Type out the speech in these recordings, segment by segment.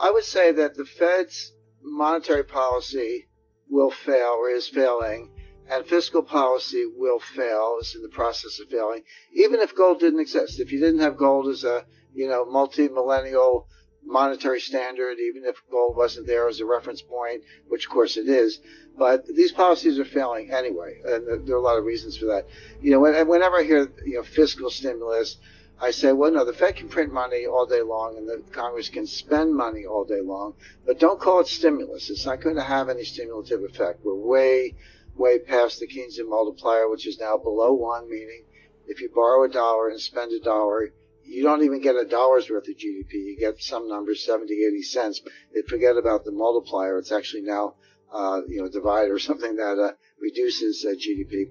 I would say that the Fed's monetary policy will fail or is failing, and fiscal policy will fail, is in the process of failing, even if gold didn't exist. If you didn't have gold as a, multi-millennial monetary standard, even if gold wasn't there as a reference point, which of course it is, but these policies are failing anyway, and there are a lot of reasons for that. Whenever I hear, fiscal stimulus, I say, well, no, the Fed can print money all day long and the Congress can spend money all day long, but don't call it stimulus. It's not going to have any stimulative effect. We're way past the Keynesian multiplier, which is now below 1, meaning if you borrow $1 and spend $1, you don't even get $1's worth of GDP. You get some numbers, 70, 80 cents. Forget about the multiplier. It's actually now, a divider or something that reduces GDP.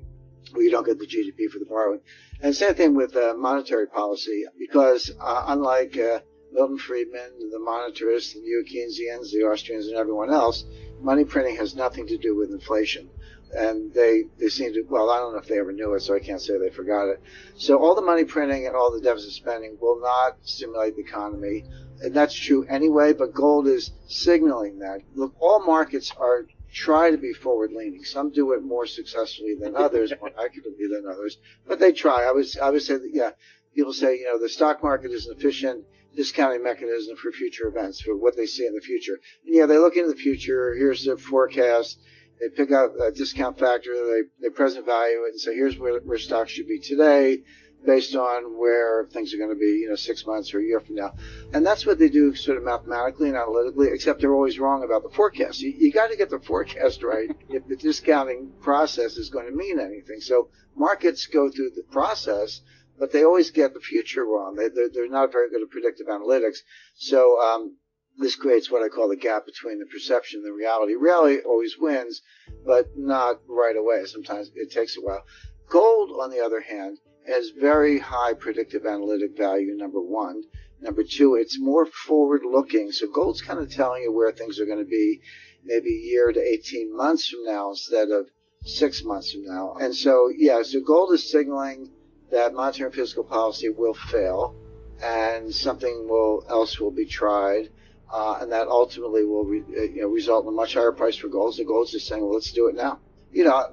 Well, you don't get the GDP for the borrowing. And same thing with monetary policy, because unlike Milton Friedman, the monetarists, the neo-Keynesians, the Austrians, and everyone else, money printing has nothing to do with inflation. And they seem to, well, I don't know if they ever knew it, so I can't say they forgot it. So all the money printing and all the deficit spending will not stimulate the economy. And that's true anyway, but gold is signaling that. Look, all markets try to be forward-leaning. Some do it more successfully than others, more accurately than others, but they try. I would say that, yeah, people say, the stock market is an efficient discounting mechanism for future events, for what they see in the future. And yeah, they look into the future. Here's the forecast. They pick out a discount factor. They present value it and say, here's where stocks should be today, based on where things are going to be, 6 months or a year from now. And that's what they do sort of mathematically and analytically, except they're always wrong about the forecast. You got to get the forecast right if the discounting process is going to mean anything. So markets go through the process, but they always get the future wrong. They're not very good at predictive analytics. So this creates what I call the gap between the perception and the reality. Reality always wins, but not right away. Sometimes it takes a while. Gold, on the other hand, has very high predictive analytic value, number one. Number two, it's more forward-looking. So gold's kind of telling you where things are going to be maybe a year to 18 months from now instead of 6 months from now. And so, so gold is signaling that monetary and fiscal policy will fail and something else will be tried. And that ultimately will result in a much higher price for gold. So gold's just saying, well, let's do it now.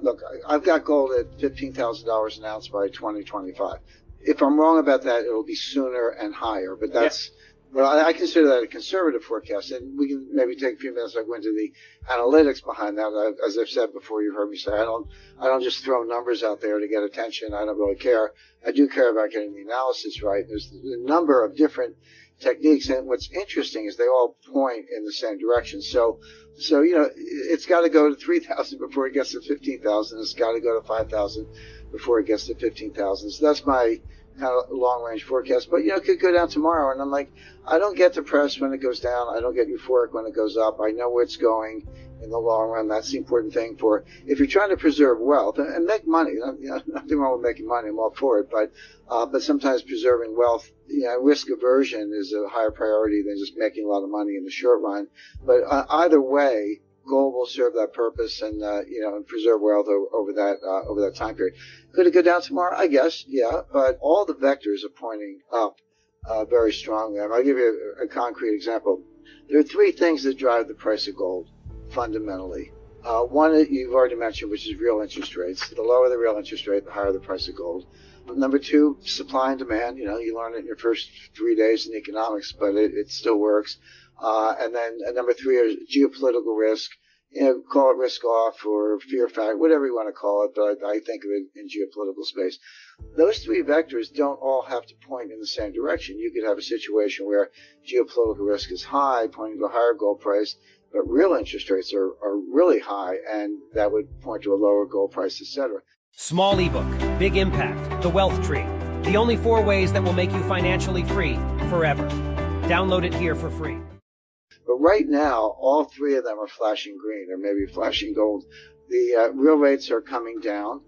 Look, I've got gold at $15,000 an ounce by 2025. If I'm wrong about that, it'll be sooner and higher. But that's, well, I consider that a conservative forecast. And we can maybe take a few minutes to go into the analytics behind that. As I've said before, you've heard me say, I don't just throw numbers out there to get attention. I don't really care. I do care about getting the analysis right. There's a number of different techniques, and what's interesting is they all point in the same direction. So it's got to go to 3,000 before it gets to 15,000. It's got to go to 5,000 before it gets to 15,000. So that's my kind of long-range forecast. But it could go down tomorrow, and I'm like, I don't get depressed when it goes down. I don't get euphoric when it goes up. I know where it's going in the long run. That's the important thing for if you're trying to preserve wealth and make money. Nothing wrong with making money. I'm all for it, but sometimes preserving wealth, risk aversion is a higher priority than just making a lot of money in the short run. But either way, gold will serve that purpose and and preserve wealth over that time period. Could it go down tomorrow? I guess, yeah. But all the vectors are pointing up very strongly. I'll give you a concrete example. There are three things that drive the price of gold fundamentally. One that you've already mentioned, which is real interest rates. The lower the real interest rate, the higher the price of gold. Number two, supply and demand. You learn it in your first 3 days in economics, but it still works. And then number three is geopolitical risk. Call it risk off or fear factor, whatever you want to call it, but I think of it in geopolitical space. Those three vectors don't all have to point in the same direction. You could have a situation where geopolitical risk is high, pointing to a higher gold price, but real interest rates are really high, and that would point to a lower gold price, etc. Small ebook, big impact, The Wealth Tree. The only 4 ways that will make you financially free forever. Download it here for free. But right now, all three of them are flashing green, or maybe flashing gold. The real rates are coming down.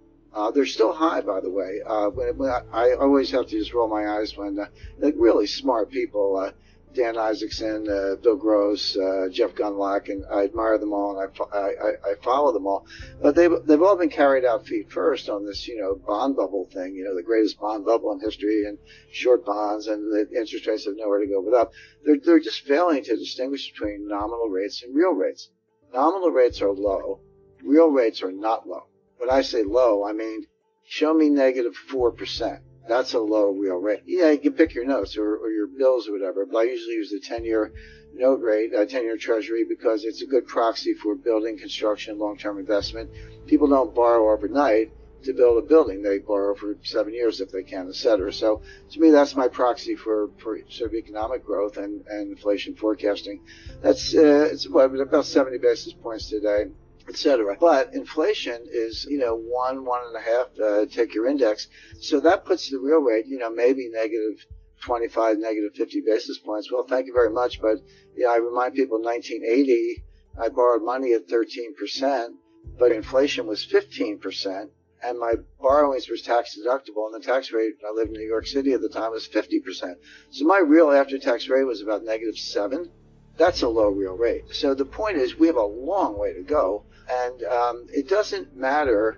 They're still high, by the way. I always have to just roll my eyes when really smart people Dan Isaacson, Bill Gross, Jeff Gundlach, and I admire them all, and I follow them all. But they've all been carried out feet first on this, bond bubble thing, the greatest bond bubble in history, and short bonds, and the interest rates have nowhere to go but up. They're just failing to distinguish between nominal rates and real rates. Nominal rates are low. Real rates are not low. When I say low, I mean, show me negative 4%. That's a low real rate. Yeah, you can pick your notes or your bills or whatever, but I usually use the 10-year note rate, 10-year treasury, because it's a good proxy for building, construction, long-term investment. People don't borrow overnight to build a building. They borrow for 7 years if they can, et cetera. So to me, that's my proxy for sort of economic growth and inflation forecasting. It's about 70 basis points today, et cetera. But inflation is, 1.5, take your index. So that puts the real rate, maybe negative 25, negative 50 basis points. Well, thank you very much. But, I remind people in 1980, I borrowed money at 13%, but inflation was 15%. And my borrowings were tax deductible, and the tax rate, I lived in New York City at the time, was 50%. So my real after-tax rate was about negative 7. That's a low real rate. So the point is, we have a long way to go, and it doesn't matter.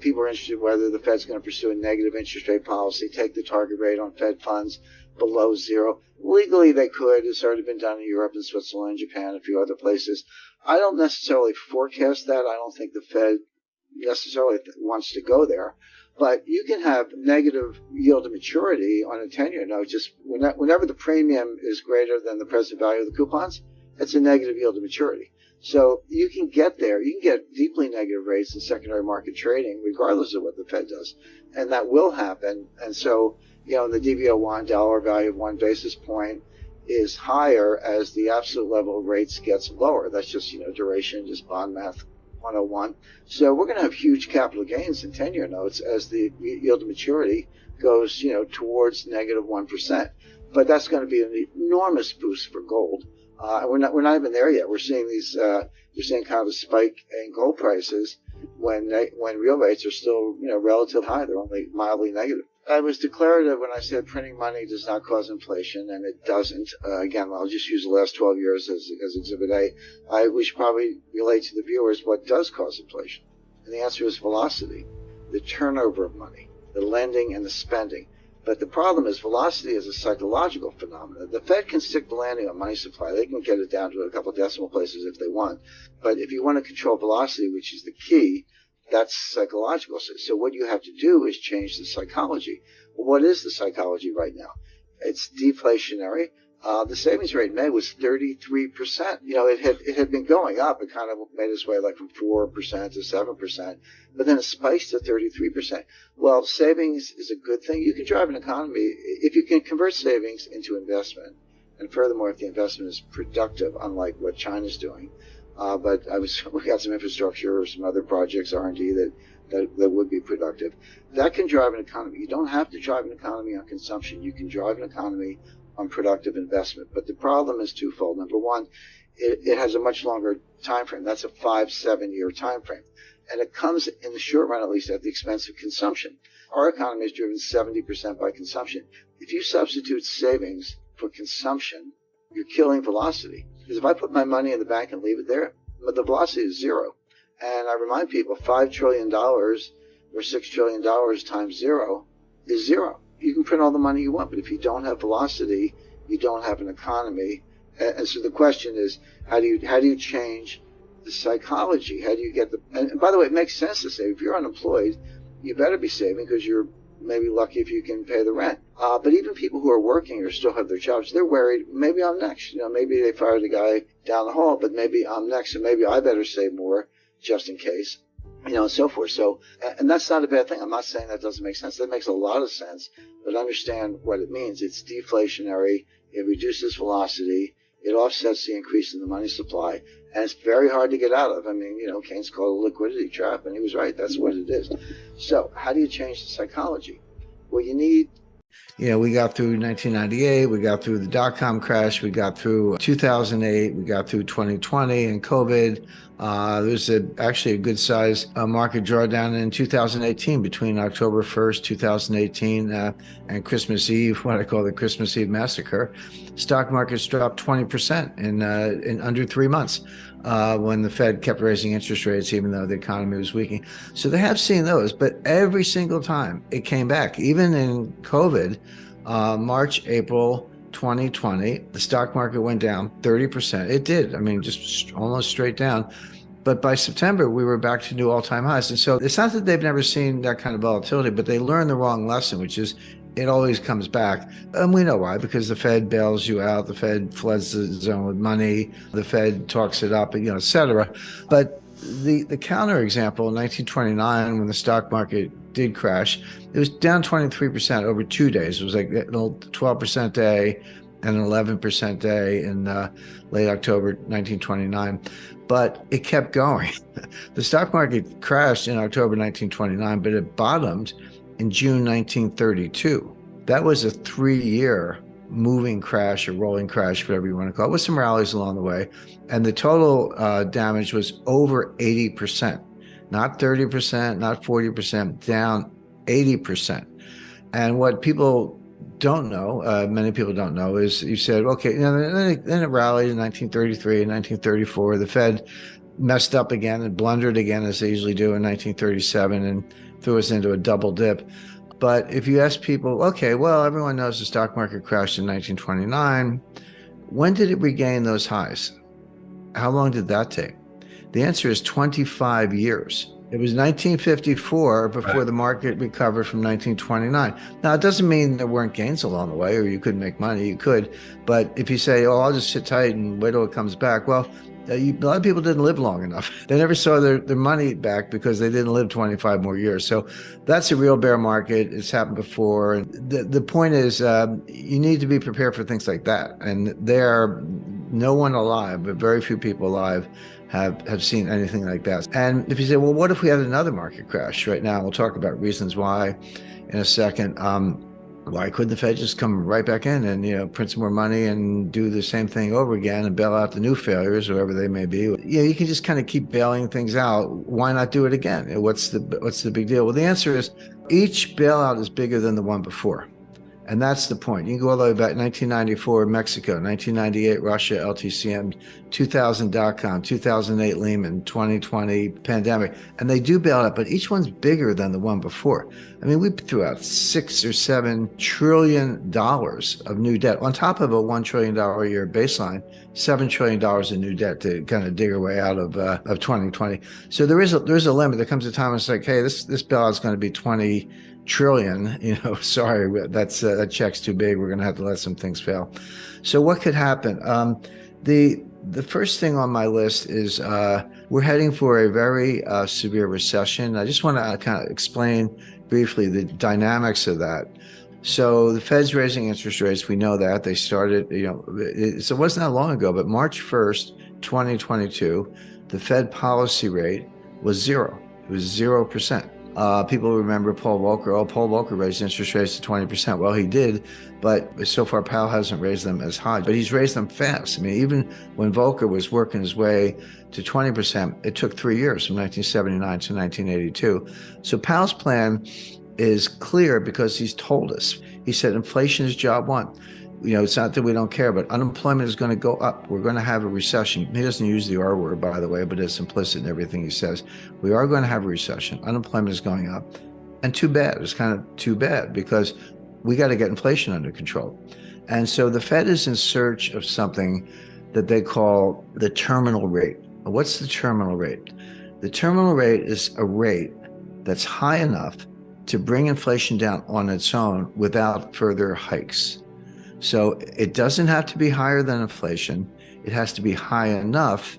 People are interested whether the Fed's going to pursue a negative interest rate policy, take the target rate on Fed funds below zero. Legally, they could. It's already been done in Europe and Switzerland, Japan, a few other places. I don't necessarily forecast that. I don't think the Fed necessarily wants to go there, but you can have negative yield to maturity on a 10-year note. Just whenever the premium is greater than the present value of the coupons, it's a negative yield to maturity. So you can get there. You can get deeply negative rates in secondary market trading, regardless of what the Fed does, and that will happen. And so, the DV01 dollar value of 1 basis point is higher as the absolute level of rates gets lower. That's just duration, just bond math 101. So we're going to have huge capital gains in 10-year notes as the yield to maturity goes, towards negative 1%. But that's going to be an enormous boost for gold. We're not even there yet. We're seeing you're seeing kind of a spike in gold prices when real rates are still, relatively high. They're only mildly negative. I was declarative when I said printing money does not cause inflation, and it doesn't. Again, I'll just use the last 12 years as Exhibit A. We should probably relate to the viewers what does cause inflation. And the answer is velocity, the turnover of money, the lending and the spending. But the problem is velocity is a psychological phenomenon. The Fed can stick the landing on money supply. They can get it down to a couple of decimal places if they want. But if you want to control velocity, which is the key, that's psychological. So what you have to do is change the psychology. Well, what is the psychology right now? It's deflationary. The savings rate in May was 33%. It had been going up. It kind of made its way like from 4% to 7%, but then it spiked to 33%. Well, savings is a good thing. You can drive an economy if you can convert savings into investment, and furthermore, if the investment is productive, unlike what China's doing. But we got some infrastructure or some other projects, R&D that would be productive. That can drive an economy. You don't have to drive an economy on consumption. You can drive an economy on productive investment. But the problem is twofold. Number one, it has a much longer time frame. That's a 5-7 year time frame. And it comes, in the short run at least, at the expense of consumption. Our economy is driven 70% by consumption. If you substitute savings for consumption, you're killing velocity. Because if I put my money in the bank and leave it there, the velocity is zero. And I remind people, $5 trillion or $6 trillion times zero is zero. You can print all the money you want, but if you don't have velocity, you don't have an economy. And so the question is, how do you change the psychology? How do you get and by the way, it makes sense to say, if you're unemployed, you better be saving because you're maybe lucky if you can pay the rent. But even people who are working or still have their jobs, they're worried, maybe I'm next. Maybe they fired the guy down the hall, but maybe I'm next, and maybe I better save more just in case, and so forth. So, and that's not a bad thing. I'm not saying that doesn't make sense. That makes a lot of sense, but understand what it means. It's deflationary. It reduces velocity. It offsets the increase in the money supply, and it's very hard to get out of. Keynes called it a liquidity trap, and he was right. That's what it is. So how do you change the psychology? Well, you need We got through 1998, we got through the dot-com crash, we got through 2008, we got through 2020 and COVID. There's actually a good size market drawdown in 2018 between October 1st, 2018 and Christmas Eve, what I call the Christmas Eve massacre. Stock markets dropped 20% in under 3 months when the Fed kept raising interest rates, even though the economy was weakening. So they have seen those, but every single time it came back, even in COVID, March, April 2020, the stock market went down 30%. It did. I mean, just almost straight down. But by September, we were back to new all-time highs. And so it's not that they've never seen that kind of volatility, but they learned the wrong lesson, which is it always comes back. And we know why, because the Fed bails you out, the Fed floods the zone with money, the Fed talks it up, et cetera. But the counterexample in 1929, when the stock market did crash, it was down 23% over 2 days. It was like a 12% day and an 11% day in late October 1929. But it kept going. The stock market crashed in October 1929, but it bottomed in June 1932. That was a 3-year moving crash or rolling crash, whatever you want to call it, with some rallies along the way. And the total damage was over 80%, not 30%, not 40%, down 80%. And what people don't know, many people don't know, is you said, okay, then it rallied in 1933 and 1934. The Fed messed up again and blundered again, as they usually do, in 1937 and threw us into a double dip. But if you ask people, okay, well, everyone knows the stock market crashed in 1929. When did it regain those highs? How long did that take? The answer is 25 years. It was 1954 before the market recovered from 1929. Now, it doesn't mean there weren't gains along the way or you couldn't make money. You could. But if you say, oh, I'll just sit tight and wait till it comes back, well, a lot of people didn't live long enough. They never saw their money back because they didn't live 25 more years. So that's a real bear market. It's happened before. The point is you need to be prepared for things like that. And no one alive, but very few people alive have seen anything like that. And if you say, well, what if we had another market crash right now? We'll talk about reasons why in a second. Why couldn't the Fed just come right back in and print some more money and do the same thing over again and bail out the new failures, whoever they may be? You can just kind of keep bailing things out. Why not do it again? What's the big deal? Well, the answer is each bailout is bigger than the one before. And that's the point. You can go all the way back 1994, Mexico, 1998, Russia, LTCM, 2000 dot-com, 2008 Lehman, 2020 pandemic. And they do bail out, but each one's bigger than the one before. I mean, we threw out $6 or $7 trillion of new debt on top of a $1 trillion a year baseline, $7 trillion in new debt to kind of dig our way out of 2020. So there is a limit. There comes a time when it's like, hey, this bailout is going to be 20 trillion, sorry, that check's too big. We're going to have to let some things fail. So what could happen? The first thing on my list is we're heading for a very severe recession. I just want to kind of explain briefly the dynamics of that. So the Fed's raising interest rates. We know that they started, so it wasn't that long ago, but March 1st, 2022, the Fed policy rate was zero. It was 0%. People remember Paul Volcker. Oh, Paul Volcker raised interest rates to 20%. Well, he did, but so far Powell hasn't raised them as high. But he's raised them fast. I mean, even when Volcker was working his way to 20%, it took 3 years, from 1979 to 1982. So Powell's plan is clear because he's told us. He said inflation is job one. It's not that we don't care, but unemployment is going to go up. We're going to have a recession. He doesn't use the R word, by the way, but it's implicit in everything he says. We are going to have a recession. Unemployment is going up. And too bad. It's kind of too bad because we got to get inflation under control. And so the Fed is in search of something that they call the terminal rate. What's the terminal rate? The terminal rate is a rate that's high enough to bring inflation down on its own without further hikes. So it doesn't have to be higher than inflation. It has to be high enough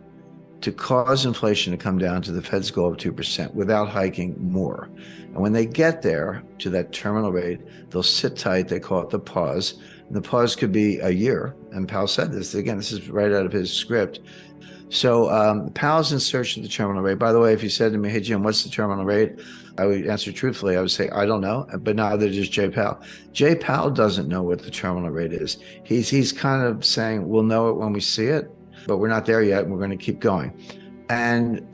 to cause inflation to come down to the Fed's goal of 2% without hiking more. And when they get there to that terminal rate, they'll sit tight. They call it the pause. And the pause could be a year. And Powell said this. Again, this is right out of his script. So Powell's in search of the terminal rate. By the way, if you said to me, hey, Jim, what's the terminal rate? I would answer truthfully. I would say, I don't know, but neither does Jay Powell. Jay Powell doesn't know what the terminal rate is. He's kind of saying, we'll know it when we see it, but we're not there yet, and we're going to keep going. And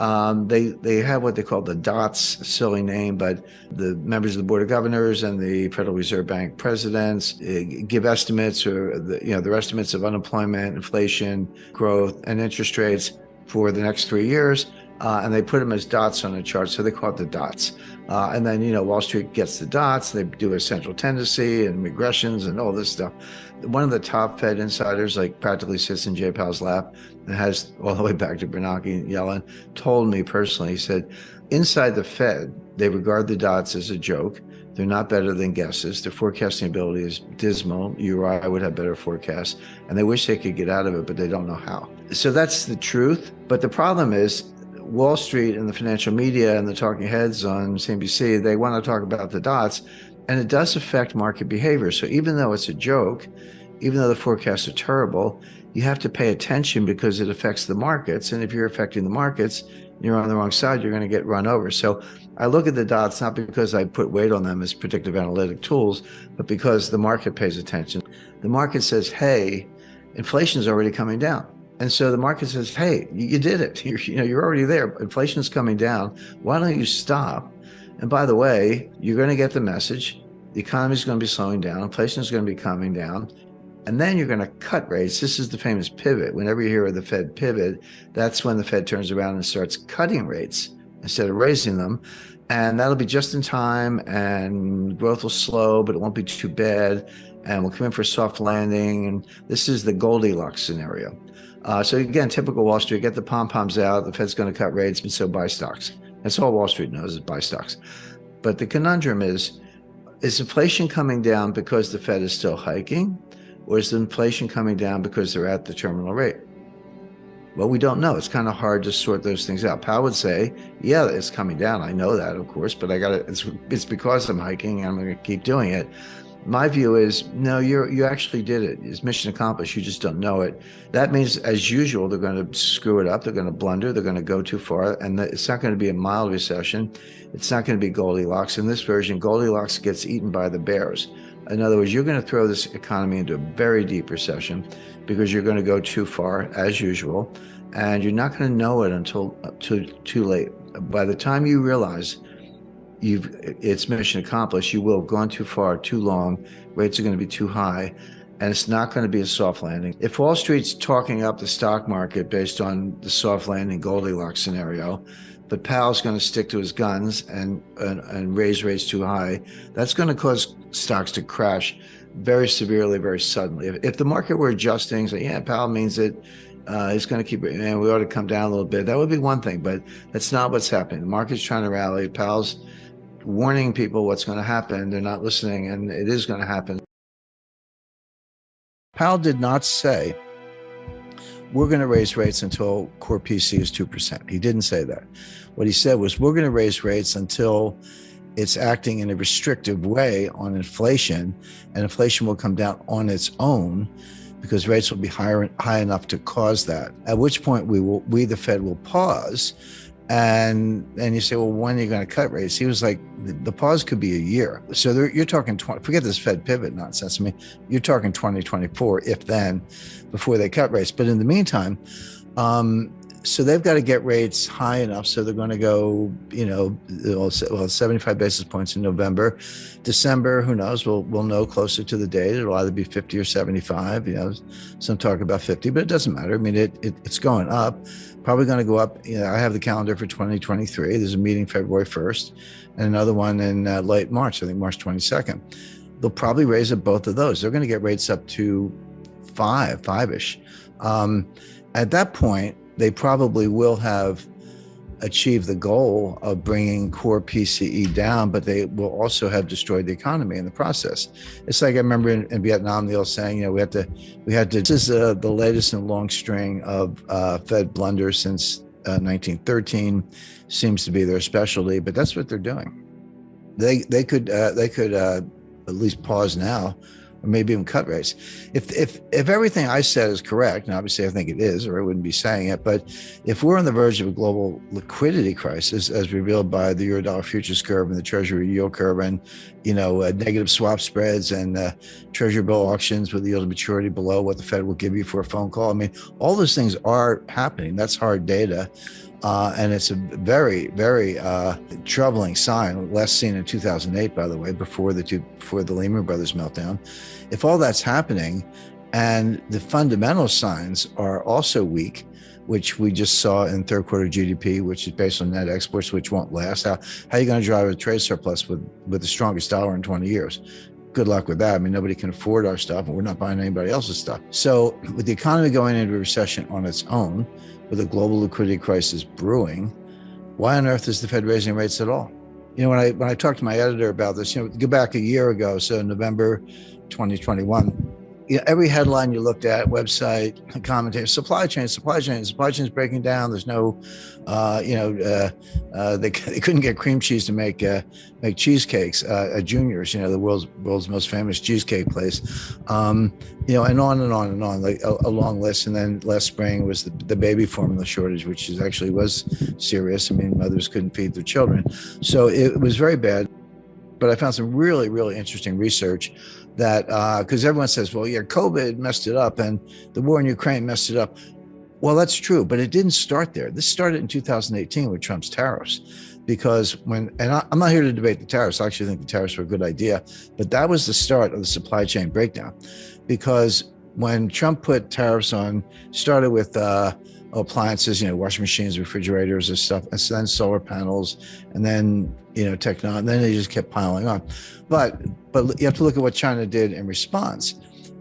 they have what they call the DOTS, silly name, but the members of the Board of Governors and the Federal Reserve Bank presidents give estimates, or their estimates of unemployment, inflation, growth, and interest rates for the next 3 years, and they put them as dots on a chart, so they call it the dots. And then Wall Street gets the dots. They do a central tendency and regressions and all this stuff. One of the top Fed insiders, like, practically sits in Jay Powell's lap and has all the way back to Bernanke and Yellen, told me personally, he said, inside the Fed, they regard the dots as a joke. They're not better than guesses. Their forecasting ability is dismal. You or I would have better forecasts, and they wish they could get out of it, but they don't know how. So that's the truth. But the problem is, Wall Street and the financial media and the talking heads on CNBC, they want to talk about the dots, and it does affect market behavior. So even though it's a joke, even though the forecasts are terrible, you have to pay attention because it affects the markets. And if you're affecting the markets, you're on the wrong side, you're going to get run over. So I look at the dots not because I put weight on them as predictive analytic tools, but because the market pays attention. The market says, hey, inflation's already coming down. And so the market says, hey, you did it. You're already there. Inflation's coming down. Why don't you stop? And by the way, you're going to get the message. The economy is going to be slowing down. Inflation is going to be coming down. And then you're going to cut rates. This is the famous pivot. Whenever you hear of the Fed pivot, that's when the Fed turns around and starts cutting rates instead of raising them. And that'll be just in time, and growth will slow, but it won't be too bad. And we'll come in for a soft landing. And this is the Goldilocks scenario. So again, typical Wall Street, get the pom-poms out, the Fed's going to cut rates, and so buy stocks. That's all Wall Street knows, is buy stocks. But the conundrum is inflation coming down because the Fed is still hiking, or is the inflation coming down because they're at the terminal rate? Well, we don't know. It's kind of hard to sort those things out. Powell would say, yeah, it's coming down. I know that, of course, but it's because I'm hiking, and I'm going to keep doing it. My view is, no, you actually did it. It's mission accomplished. You just don't know it. That means, as usual, they're going to screw it up. They're going to blunder. They're going to go too far. And it's not going to be a mild recession. It's not going to be Goldilocks. In this version, Goldilocks gets eaten by the bears. In other words, you're going to throw this economy into a very deep recession because you're going to go too far, as usual. And you're not going to know it until too late. By the time you realize it's mission accomplished, you will have gone too far, too long, rates are going to be too high, and it's not going to be a soft landing. If Wall Street's talking up the stock market based on the soft landing Goldilocks scenario, but Powell's going to stick to his guns and raise rates too high, that's going to cause stocks to crash very severely, very suddenly. If the market were adjusting, say, yeah, Powell means it, he's going to keep, we ought to come down a little bit, that would be one thing, but that's not what's happening. The market's trying to rally. Powell's warning people what's going to happen. They're not listening, and it is going to happen. Powell did not say, we're going to raise rates until core PC is 2%. He didn't say that. What he said was, we're going to raise rates until it's acting in a restrictive way on inflation, and inflation will come down on its own because rates will be high enough to cause that. At which point we the Fed will pause. And you say, well, when are you going to cut rates? He was like, the pause could be a year. So you're talking, forget this Fed pivot nonsense. I mean, you're talking 2024, if then, before they cut rates. But in the meantime, so they've got to get rates high enough. So they're going to go, 75 basis points in November. December, who knows? We'll know closer to the date. It'll either be 50 or 75. Some talk about 50, but it doesn't matter. I mean, it's going up. Probably going to go up. I have the calendar for 2023. There's a meeting February 1st and another one in late March, I think March 22nd. They'll probably raise up both of those. They're going to get rates up to five-ish. At that point, they probably will have achieved the goal of bringing core PCE down, but they will also have destroyed the economy in the process. It's like I remember in Vietnam, they all saying, we had to. This is the latest in a long string of Fed blunders since 1913. Seems to be their specialty, but that's what they're doing. They could at least pause now, or maybe even cut rates. If everything I said is correct, and obviously I think it is, or I wouldn't be saying it, but if we're on the verge of a global liquidity crisis, as revealed by the Eurodollar futures curve and the Treasury yield curve, and negative swap spreads and Treasury bill auctions with the yield to maturity below what the Fed will give you for a phone call. I mean, all those things are happening. That's hard data. And it's a very, very troubling sign, last seen in 2008, by the way, before the Lehman Brothers meltdown. If all that's happening and the fundamental signs are also weak, which we just saw in third quarter GDP, which is based on net exports, which won't last. How are you going to drive a trade surplus with the strongest dollar in 20 years? Good luck with that. I mean, nobody can afford our stuff, and we're not buying anybody else's stuff. So with the economy going into a recession on its own, with a global liquidity crisis brewing, why on earth is the Fed raising rates at all? When I talked to my editor about this, go back a year ago, so November 2021, every headline you looked at, website, commentators, supply chains breaking down. There's no, they couldn't get cream cheese to make cheesecakes at Junior's, the world's most famous cheesecake place, and on and on and on, like a long list. And then last spring was the baby formula shortage, which was serious. I mean, mothers couldn't feed their children, so it was very bad. But I found some really, really interesting research that, because everyone says, well, yeah, COVID messed it up and the war in Ukraine messed it up. Well, that's true, but it didn't start there. This started in 2018 with Trump's tariffs, because I'm not here to debate the tariffs. I actually think the tariffs were a good idea, but that was the start of the supply chain breakdown. Because when Trump put tariffs on, started with appliances, washing machines, refrigerators and stuff, and then solar panels, and then, technology, and then they just kept piling on. But you have to look at what China did in response.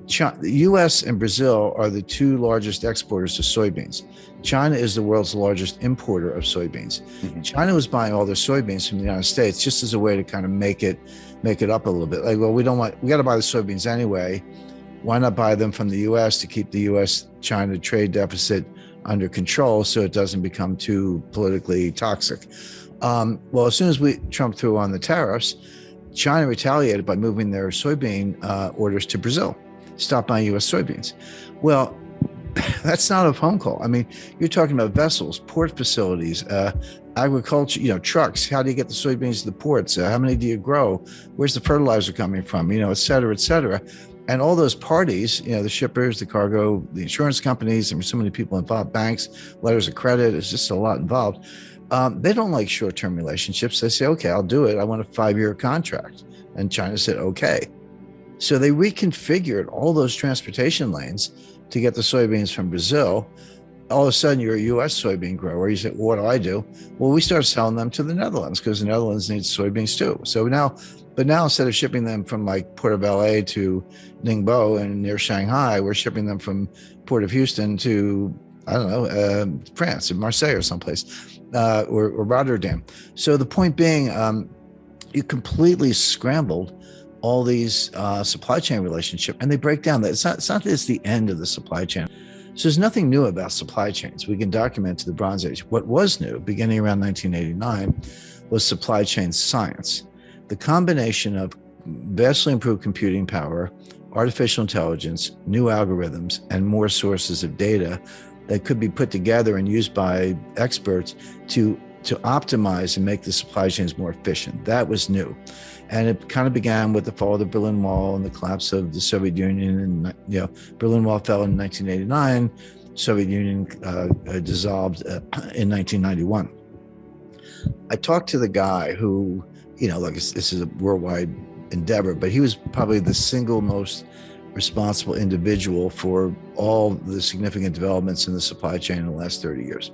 The U.S. and Brazil are the two largest exporters of soybeans. China is the world's largest importer of soybeans. Mm-hmm. China was buying all their soybeans from the United States just as a way to kind of make it up a little bit. Like, well, we got to buy the soybeans anyway. Why not buy them from the U.S. to keep the U.S.-China trade deficit under control so it doesn't become too politically toxic? Well, as soon as Trump threw on the tariffs, China retaliated by moving their soybean orders to Brazil, stop buying U.S. soybeans. Well, that's not a phone call. I mean, you're talking about vessels, port facilities, agriculture, trucks. How do you get the soybeans to the ports? How many do you grow? Where's the fertilizer coming from? Et cetera, et cetera. And all those parties, the shippers, the cargo, the insurance companies, there were so many people involved, banks, letters of credit, it's just a lot involved. They don't like short-term relationships. They say, okay, I'll do it. I want a 5-year contract. And China said, okay. So they reconfigured all those transportation lanes to get the soybeans from Brazil. All of a sudden, you're a U.S. soybean grower. You say, well, what do? Well, we start selling them to the Netherlands because the Netherlands needs soybeans too. So now instead of shipping them from like Port of LA to Ningbo and near Shanghai, we're shipping them from Port of Houston to, I don't know, France or Marseille or someplace, or Rotterdam. So the point being, you completely scrambled all these supply chain relationship, and they break down. It's not that it's the end of the supply chain. So there's nothing new about supply chains. We can document to the Bronze Age. What was new, beginning around 1989, was supply chain science. The combination of vastly improved computing power, artificial intelligence, new algorithms, and more sources of data that could be put together and used by experts to optimize and make the supply chains more efficient. That was new. And it kind of began with the fall of the Berlin Wall and the collapse of the Soviet Union. And, Berlin Wall fell in 1989. Soviet Union dissolved in 1991. I talked to the guy who, this is a worldwide endeavor, but he was probably the single most responsible individual for all the significant developments in the supply chain in the last 30 years.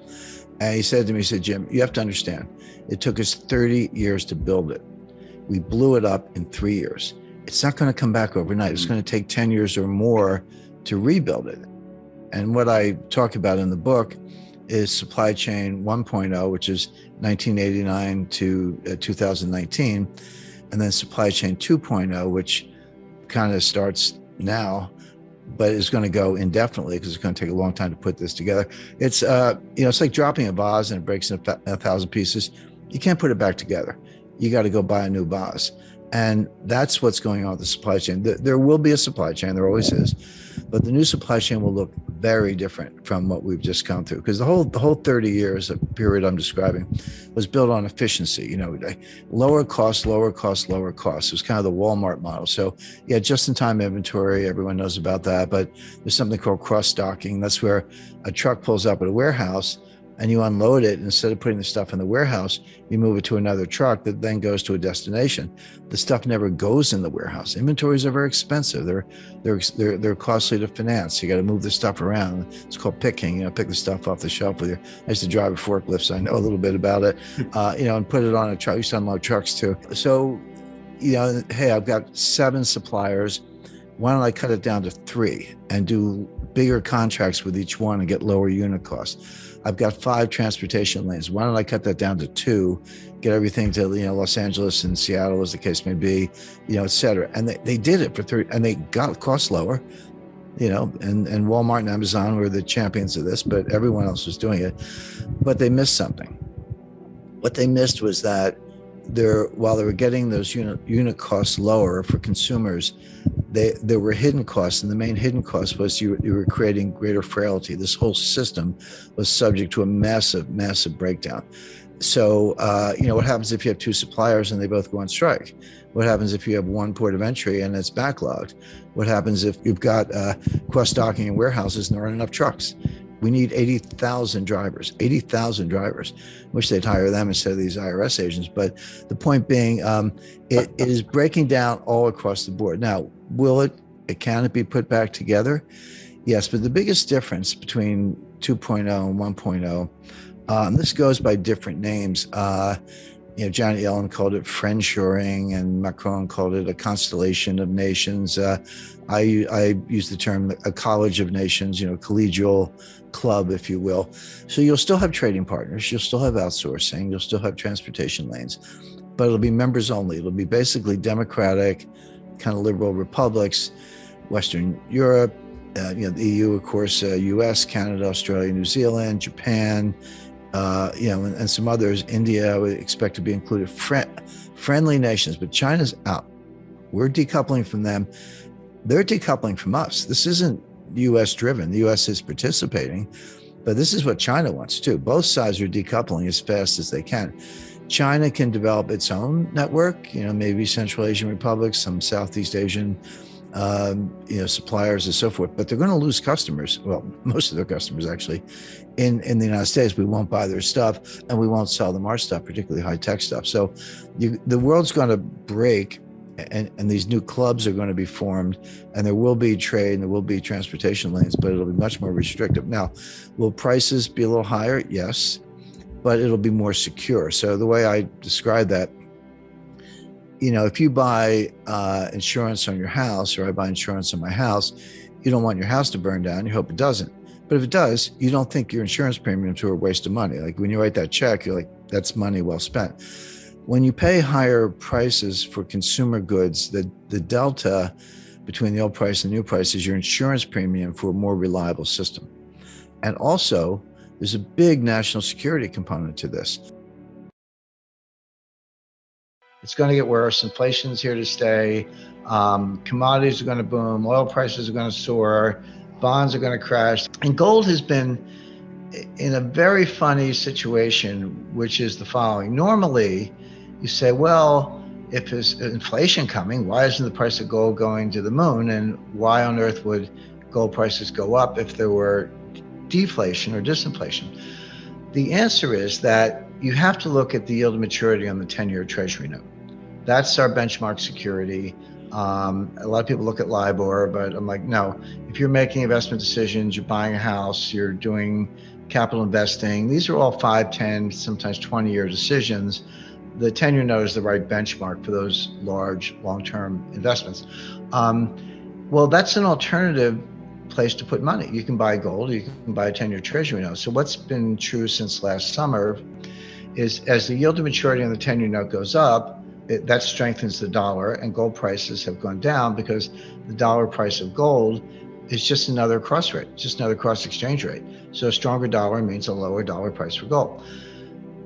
And he said to me, Jim, you have to understand, it took us 30 years to build it. We blew it up in 3 years. It's not going to come back overnight. It's going to take 10 years or more to rebuild it. And what I talk about in the book is supply chain 1.0, which is 1989 to 2019, and then supply chain 2.0, which kind of starts now, but is going to go indefinitely because it's going to take a long time to put this together. It's it's like dropping a vase and it breaks in 1,000 pieces. You can't put it back together. You got to go buy a new vase. And that's what's going on with the supply chain. There will be a supply chain, there always is, but the new supply chain will look very different from what we've just come through. Because the whole 30 years of period I'm describing was built on efficiency. You know, lower cost, lower cost, lower cost. It was kind of the Walmart model. So yeah, just-in-time inventory, everyone knows about that. But there's something called cross-docking. That's where a truck pulls up at a warehouse and you unload it. Instead of putting the stuff in the warehouse, you move it to another truck that then goes to a destination. The stuff never goes in the warehouse. Inventories are very expensive. They're costly to finance. You got to move the stuff around. It's called picking. You know, pick the stuff off the shelf with you. I used to drive a forklift, so I know a little bit about it. You know, and put it on a truck. I used to unload trucks too. So, you know, hey, I've got 7 suppliers. Why don't I cut it down to 3 and do bigger contracts with each one and get lower unit costs? I've got 5 transportation lanes. Why don't I cut that down to 2, get everything to, you know, Los Angeles and Seattle, as the case may be, you know, et cetera. And they did it for 30, and they got costs lower, you know, and Walmart and Amazon were the champions of this, but everyone else was doing it. But they missed something. What they missed was that while they were getting those unit costs lower for consumers, there were hidden costs, and the main hidden cost was you were creating greater frailty. This whole system was subject to a massive breakdown. So, you know, what happens if you have 2 suppliers and they both go on strike? What happens if you have 1 port of entry and it's backlogged? What happens if you've got cross-docking in warehouses and there aren't enough trucks? We need 80,000 drivers. Wish they'd hire them instead of these IRS agents. But the point being, it is breaking down all across the board. Now, can it be put back together? Yes, but the biggest difference between 2.0 and 1.0, and this goes by different names. You know, Janet Yellen called it friendshoring, and Macron called it a constellation of nations. I use the term a college of nations, you know, collegial club, if you will. So you'll still have trading partners, you'll still have outsourcing, you'll still have transportation lanes, but it'll be members only. It'll be basically democratic, kind of liberal republics, Western Europe, you know, the EU, of course, US, Canada, Australia, New Zealand, Japan, you know, and some others. India, I would expect to be included. Friendly nations, but China's out. We're decoupling from them. They're decoupling from us. This isn't US driven. The US is participating, but this is what China wants too. Both sides are decoupling as fast as they can. China can develop its own network, you know, maybe Central Asian republics, some Southeast Asian, you know, suppliers and so forth, but they're going to lose customers. Well, most of their customers actually in the United States. We won't buy their stuff and we won't sell them our stuff, particularly high-tech stuff. So the world's going to break, and these new clubs are going to be formed, and there will be trade and there will be transportation lanes, but it'll be much more restrictive. Now, will prices be a little higher? Yes, but it'll be more secure. So the way I describe that, you know, if you buy insurance on your house, or I buy insurance on my house, you don't want your house to burn down. You hope it doesn't. But if it does, you don't think your insurance premiums are a waste of money. Like when you write that check, you're like, that's money well spent. When you pay higher prices for consumer goods, the delta between the old price and the new price is your insurance premium for a more reliable system. And also, there's a big national security component to this. It's going to get worse. Inflation's here to stay. Commodities are going to boom. Oil prices are going to soar. Bonds are going to crash. And gold has been in a very funny situation, which is the following. Normally, you say, well, if there's inflation coming, why isn't the price of gold going to the moon? And why on earth would gold prices go up if there were deflation or disinflation? The answer is that you have to look at the yield to maturity on the 10-year Treasury note. That's our benchmark security. A lot of people look at LIBOR, but I'm like, no, if you're making investment decisions, you're buying a house, you're doing capital investing, these are all 5, 10, sometimes 20-year decisions. The 10-year note is the right benchmark for those large long-term investments. Well, that's an alternative place to put money. You can buy gold, you can buy a 10-year Treasury note. So what's been true since last summer is as the yield to maturity on the 10-year note goes up, that strengthens the dollar, and gold prices have gone down because the dollar price of gold is just another cross rate, just another cross exchange rate. So a stronger dollar means a lower dollar price for gold.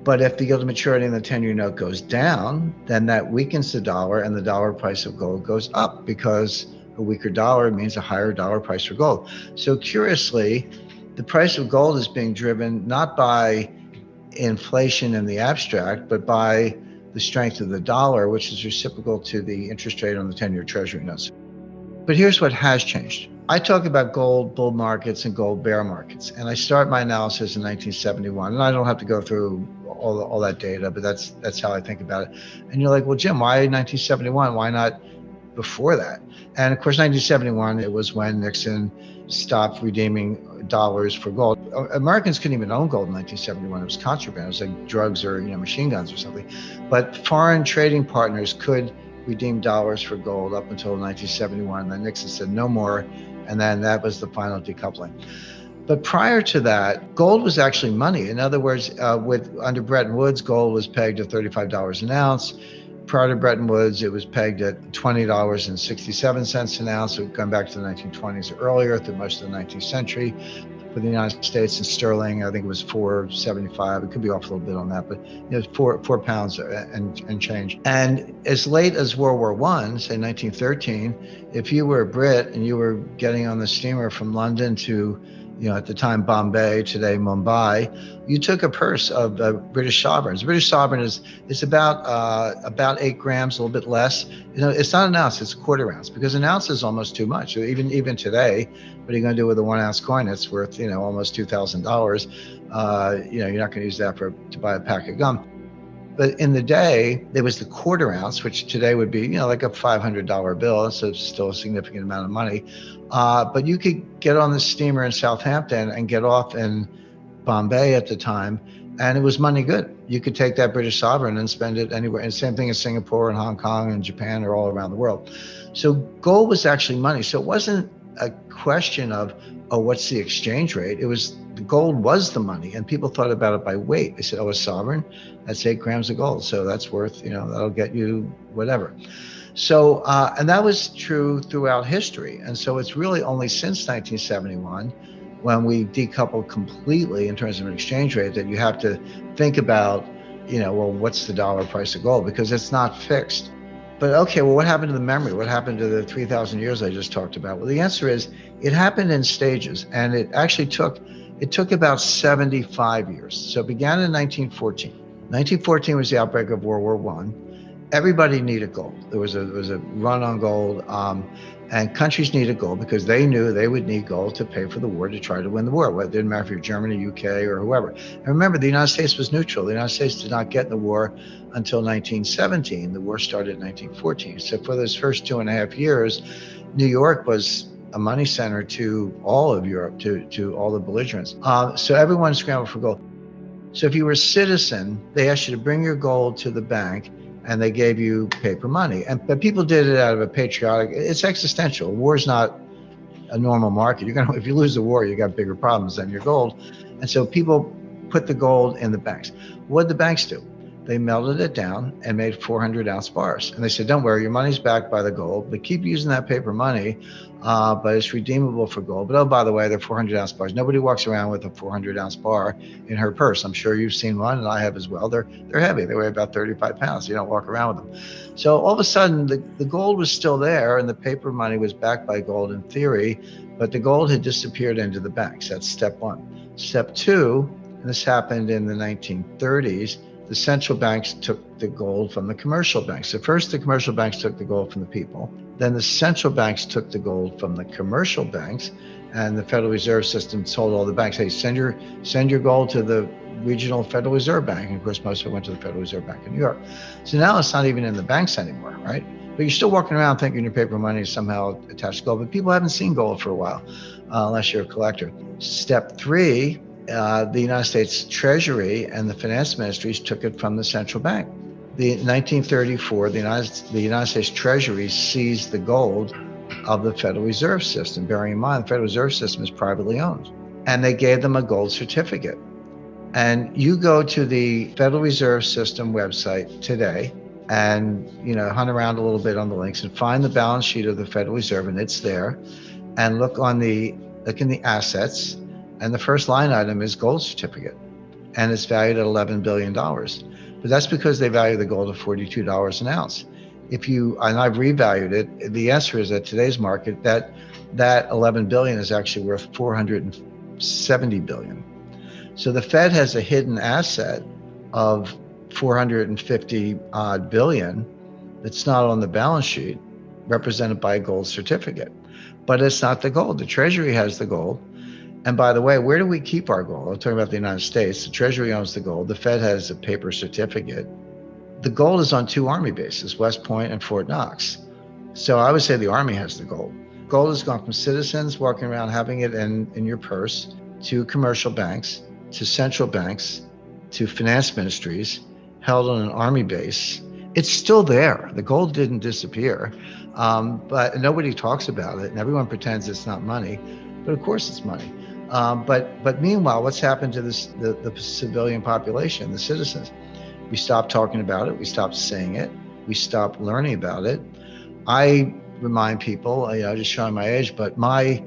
But if the yield to maturity in the 10-year note goes down, then that weakens the dollar and the dollar price of gold goes up, because a weaker dollar means a higher dollar price for gold. So curiously, the price of gold is being driven not by inflation in the abstract, but by the strength of the dollar, which is reciprocal to the interest rate on the 10-year Treasury notes. But here's what has changed. I talk about gold bull markets and gold bear markets, and I start my analysis in 1971. And I don't have to go through all that data, but that's how I think about it. And you're like, well, Jim, why 1971? Why not before that? And of course, 1971, it was when Nixon stopped redeeming dollars for gold. Americans couldn't even own gold in 1971. It was contraband. It was like drugs or machine guns or something. But foreign trading partners could redeem dollars for gold up until 1971. And then Nixon said no more. And then that was the final decoupling. But prior to that, gold was actually money. In other words, under Bretton Woods, gold was pegged at $35 an ounce. Prior to Bretton Woods, it was pegged at $20.67 an ounce. So going back to the 1920s or earlier, through most of the 19th century. For the United States, in sterling, I think it was $4.75. It could be off a little bit on that, but it was four pounds and change. And as late as World War I, say 1913, if you were a Brit and you were getting on the steamer from London to, at the time Bombay, today Mumbai, you took a purse of British sovereigns. British sovereign is about 8 grams, a little bit less. It's not an ounce; it's a quarter ounce, because an ounce is almost too much. Even today, what are you going to do with a 1 ounce coin that's worth almost $2,000? You're not going to use that to buy a pack of gum. But in the day, there was the quarter ounce, which today would be, like a $500 bill. So it's still a significant amount of money. But you could get on the steamer in Southampton and get off in Bombay at the time, and it was money good. You could take that British sovereign and spend it anywhere. And same thing in Singapore and Hong Kong and Japan, or all around the world. So gold was actually money. So it wasn't a question of, what's the exchange rate? It was, the gold was the money, and people thought about it by weight. They said, a sovereign, that's 8 grams of gold. So that's worth, that'll get you whatever. So, and that was true throughout history. And so it's really only since 1971, when we decoupled completely in terms of an exchange rate, that you have to think about, what's the dollar price of gold? Because it's not fixed. But okay, well, what happened to the memory? What happened to the 3,000 years I just talked about? Well, the answer is it happened in stages, and it actually took about 75 years. So it began in 1914. 1914 was the outbreak of World War I. Everybody needed gold. There was a run on gold, and countries needed gold because they knew they would need gold to pay for the war, to try to win the war. Well, it didn't matter if you're Germany, UK, or whoever. And remember, the United States was neutral. The United States did not get in the war until 1917. The war started in 1914. So for those first 2.5 years, New York was a money center to all of Europe, to all the belligerents. So everyone scrambled for gold. So if you were a citizen, they asked you to bring your gold to the bank, and they gave you paper money. But people did it out of a patriotic. It's existential. War's not a normal market. If you lose the war, you got bigger problems than your gold. And so people put the gold in the banks. What did the banks do? They melted it down and made 400-ounce bars. And they said, don't worry, your money's backed by the gold, but keep using that paper money, but it's redeemable for gold. But oh, by the way, they're 400-ounce bars. Nobody walks around with a 400-ounce bar in her purse. I'm sure you've seen one, and I have as well. They're heavy. They weigh about 35 pounds. You don't walk around with them. So all of a sudden, the gold was still there, and the paper money was backed by gold in theory, but the gold had disappeared into the banks. That's step one. Step two, and this happened in the 1930s, the central banks took the gold from the commercial banks. So first, the commercial banks took the gold from the people. Then the central banks took the gold from the commercial banks, and the Federal Reserve System told all the banks, hey, send your gold to the regional Federal Reserve Bank. And of course, most of it went to the Federal Reserve Bank in New York. So now it's not even in the banks anymore, right? But you're still walking around thinking your paper money is somehow attached to gold, but people haven't seen gold for a while, unless you're a collector. Step three, the United States Treasury and the finance ministries took it from the central bank. In 1934, the United States Treasury seized the gold of the Federal Reserve System. Bearing in mind, the Federal Reserve System is privately owned. And they gave them a gold certificate. And you go to the Federal Reserve System website today and hunt around a little bit on the links and find the balance sheet of the Federal Reserve, and it's there. And look in the assets. And the first line item is gold certificate. and it's valued at $11 billion. But that's because they value the gold at $42 an ounce. And I've revalued it, the answer is at today's market that 11 billion is actually worth 470 billion. So the Fed has a hidden asset of 450 odd billion that's not on the balance sheet, represented by a gold certificate. But it's not the gold. The Treasury has the gold. And by the way, where do we keep our gold? I'm talking about the United States. The Treasury owns the gold. The Fed has a paper certificate. The gold is on two Army bases, West Point and Fort Knox. So I would say the Army has the gold. Gold has gone from citizens walking around having it in your purse, to commercial banks, to central banks, to finance ministries, held on an Army base. It's still there. The gold didn't disappear, but nobody talks about it, and everyone pretends it's not money. But of course it's money. But meanwhile, what's happened to the civilian population, the citizens? We stopped talking about it. We stopped saying it. We stopped learning about it. I remind people, just showing my age, but I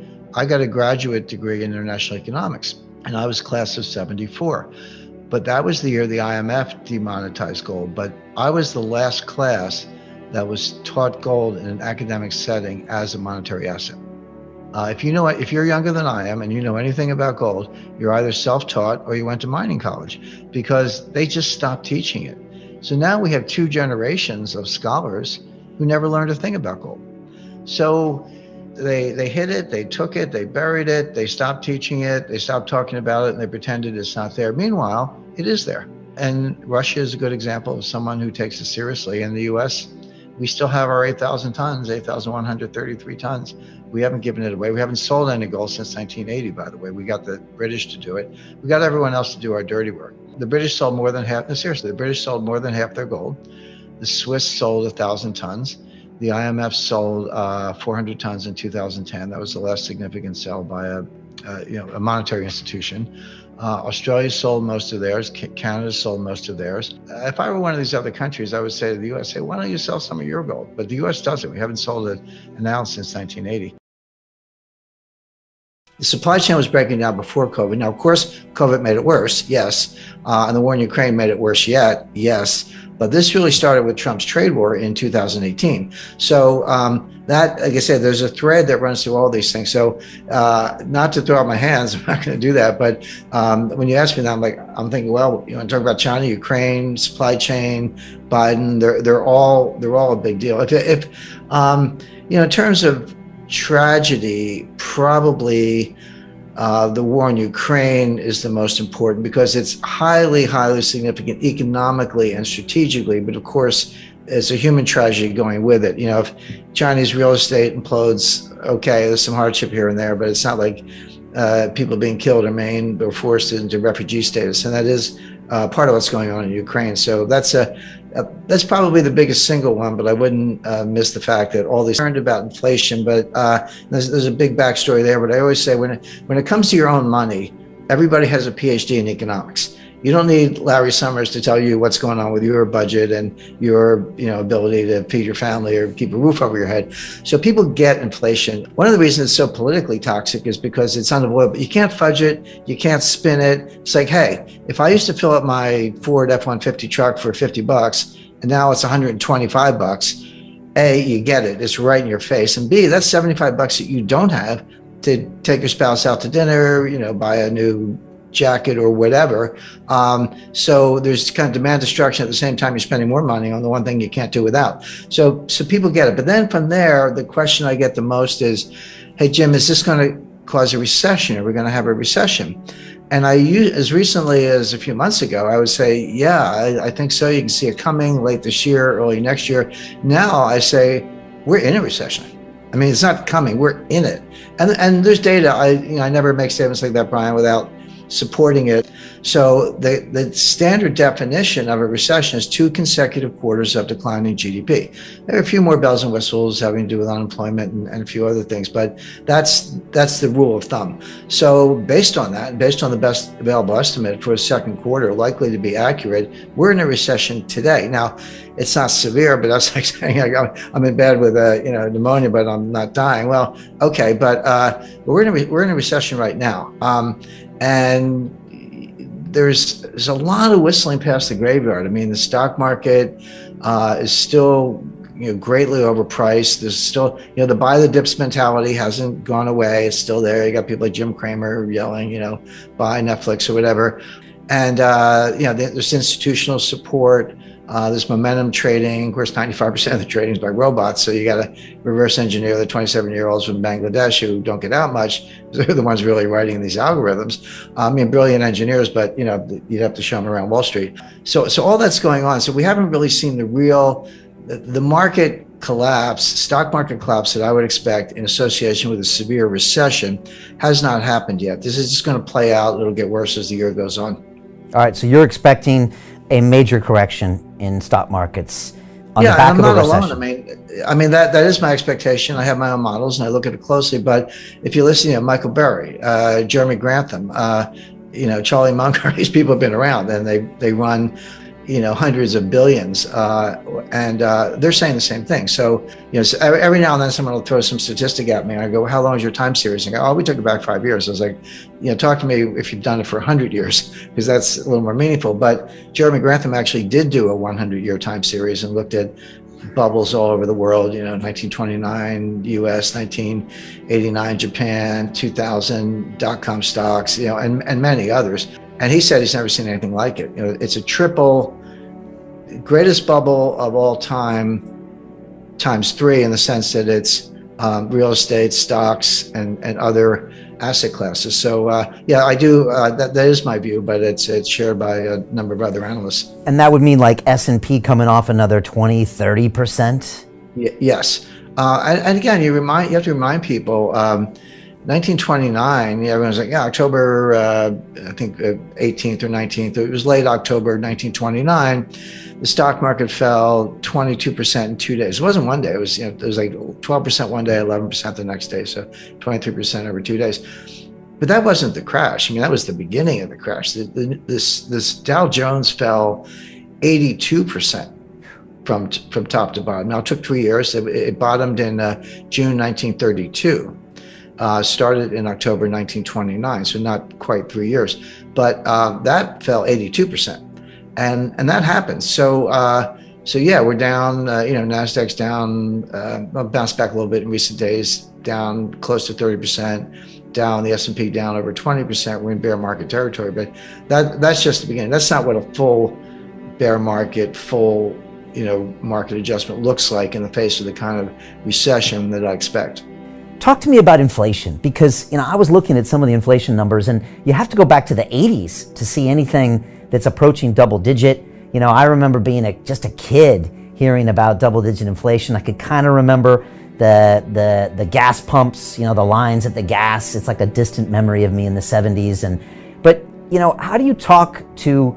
got a graduate degree in international economics, and I was class of 74. But that was the year the IMF demonetized gold. But I was the last class that was taught gold in an academic setting as a monetary asset. If you're younger than I am and you know anything about gold, you're either self-taught or you went to mining college, because they just stopped teaching it. So now we have two generations of scholars who never learned a thing about gold. So they hid it, they took it, they buried it, they stopped teaching it, they stopped talking about it, and they pretended it's not there. Meanwhile, it is there. And Russia is a good example of someone who takes it seriously. In the US, we still have our 8,000 tons, 8,133 tons. We haven't given it away. We haven't sold any gold since 1980, by the way. We got the British to do it. We got everyone else to do our dirty work. The British sold more than half, no, seriously, the British sold more than half their gold. The Swiss sold 1,000 tons. The IMF sold 400 tons in 2010. That was the last significant sale by a monetary institution. Australia sold most of theirs. Canada sold most of theirs. If I were one of these other countries, I would say to the U.S., hey, why don't you sell some of your gold? But the U.S. doesn't. We haven't sold it an ounce since 1980. The supply chain was breaking down before COVID. Now, of course, COVID made it worse, yes. And the war in Ukraine made it worse yet, yes. But this really started with Trump's trade war in 2018. So that, like I said, there's a thread that runs through all these things. So not to throw out my hands, I'm not going to do that. But when you ask me that, I'm thinking, well, you want to talk about China, Ukraine, supply chain, Biden? They're all a big deal. If in terms of tragedy, probably the war in Ukraine is the most important, because it's highly, highly significant economically and strategically. But of course, it's a human tragedy going with it. If Chinese real estate implodes, okay, there's some hardship here and there, but it's not like people being killed or maimed or forced into refugee status. And that is part of what's going on in Ukraine. So that's probably the biggest single one, but I wouldn't miss the fact that all these learned about inflation, but there's a big backstory there. But I always say when it comes to your own money, everybody has a PhD in economics. You don't need Larry Summers to tell you what's going on with your budget and your ability to feed your family or keep a roof over your head. So people get inflation. One of the reasons it's so politically toxic is because it's unavoidable. You can't fudge it. You can't spin it. It's like, hey, if I used to fill up my Ford F-150 truck for $50 and now it's $125, A, you get it. It's right in your face. And B, that's $75 that you don't have to take your spouse out to dinner, buy a new jacket or whatever. So there's kind of demand destruction at the same time you're spending more money on the one thing you can't do without. So people get it. But then from there, the question I get the most is, hey, Jim, is this going to cause a recession? Are we going to have a recession? And as recently as a few months ago, I would say, yeah, I think so. You can see it coming late this year, early next year. Now I say, we're in a recession. I mean, it's not coming, we're in it. And there's data. I never make statements like that, Brian, without supporting it. So the standard definition of a recession is 2 consecutive quarters of declining GDP. There are a few more bells and whistles having to do with unemployment and a few other things, but that's the rule of thumb. So based on that, based on the best available estimate for a second quarter, likely to be accurate, we're in a recession today. Now, it's not severe, but that's like saying I'm in bed with pneumonia, but I'm not dying. Well, okay, but we're in a recession right now. And there's a lot of whistling past the graveyard. I mean, the stock market is still greatly overpriced. There's still, the buy the dips mentality hasn't gone away. It's still there. You got people like Jim Cramer yelling, buy Netflix or whatever. And, there's institutional support. There's momentum trading. Of course, 95% of the trading is by robots. So you got to reverse engineer the 27-year-olds from Bangladesh who don't get out much. They're the ones really writing these algorithms. Brilliant engineers, but you'd have to show them around Wall Street. So all that's going on. So we haven't really seen the market collapse, stock market collapse that I would expect in association with a severe recession has not happened yet. This is just going to play out. It'll get worse as the year goes on. All right, so you're expecting a major correction in stock markets on the back of a recession. I'm not alone. I mean that is my expectation. I have my own models and I look at it closely. But if you listen to Michael Burry, Jeremy Grantham, Charlie Munger, these people have been around and they run hundreds of billions, and they're saying the same thing. So, so every now and then someone will throw some statistic at me. And I go, "How long is your time series?" And I go, "Oh, we took it back 5 years." I was like, talk to me if you've done it for 100 years, because that's a little more meaningful. But Jeremy Grantham actually did do a 100-year time series and looked at bubbles all over the world, 1929 US, 1989 Japan, 2000 dot-com stocks, and many others. And he said he's never seen anything like it. It's a triple greatest bubble of all time times 3 in the sense that it's real estate, stocks, and other asset classes. So I do. That is my view, but it's shared by a number of other analysts. And that would mean like S&P coming off another 20-30%? Yes. And again, you have to remind people. 1929, everyone's like, October, I think 18th or 19th. It was late October 1929. The stock market fell 22% in 2 days. It wasn't one day. It was like 12% one day, 11% the next day. So 23% over 2 days. But that wasn't the crash. I mean, that was the beginning of the crash. This Dow Jones fell 82% from top to bottom. Now, it took 3 years. It bottomed in June 1932. Started in October 1929, so not quite 3 years, but that fell 82%, and that happens. So we're down. Nasdaq's down, bounced back a little bit in recent days, down close to 30%. Down, the S&P down over 20%. We're in bear market territory, but that's just the beginning. That's not what a full bear market, market adjustment looks like in the face of the kind of recession that I expect. Talk to me about inflation, because I was looking at some of the inflation numbers, and you have to go back to the 80s to see anything that's approaching double digit. I remember being just a kid hearing about double digit inflation. I could kind of remember the gas pumps, the lines at the gas. It's like a distant memory of me in the 70s. But how do you talk to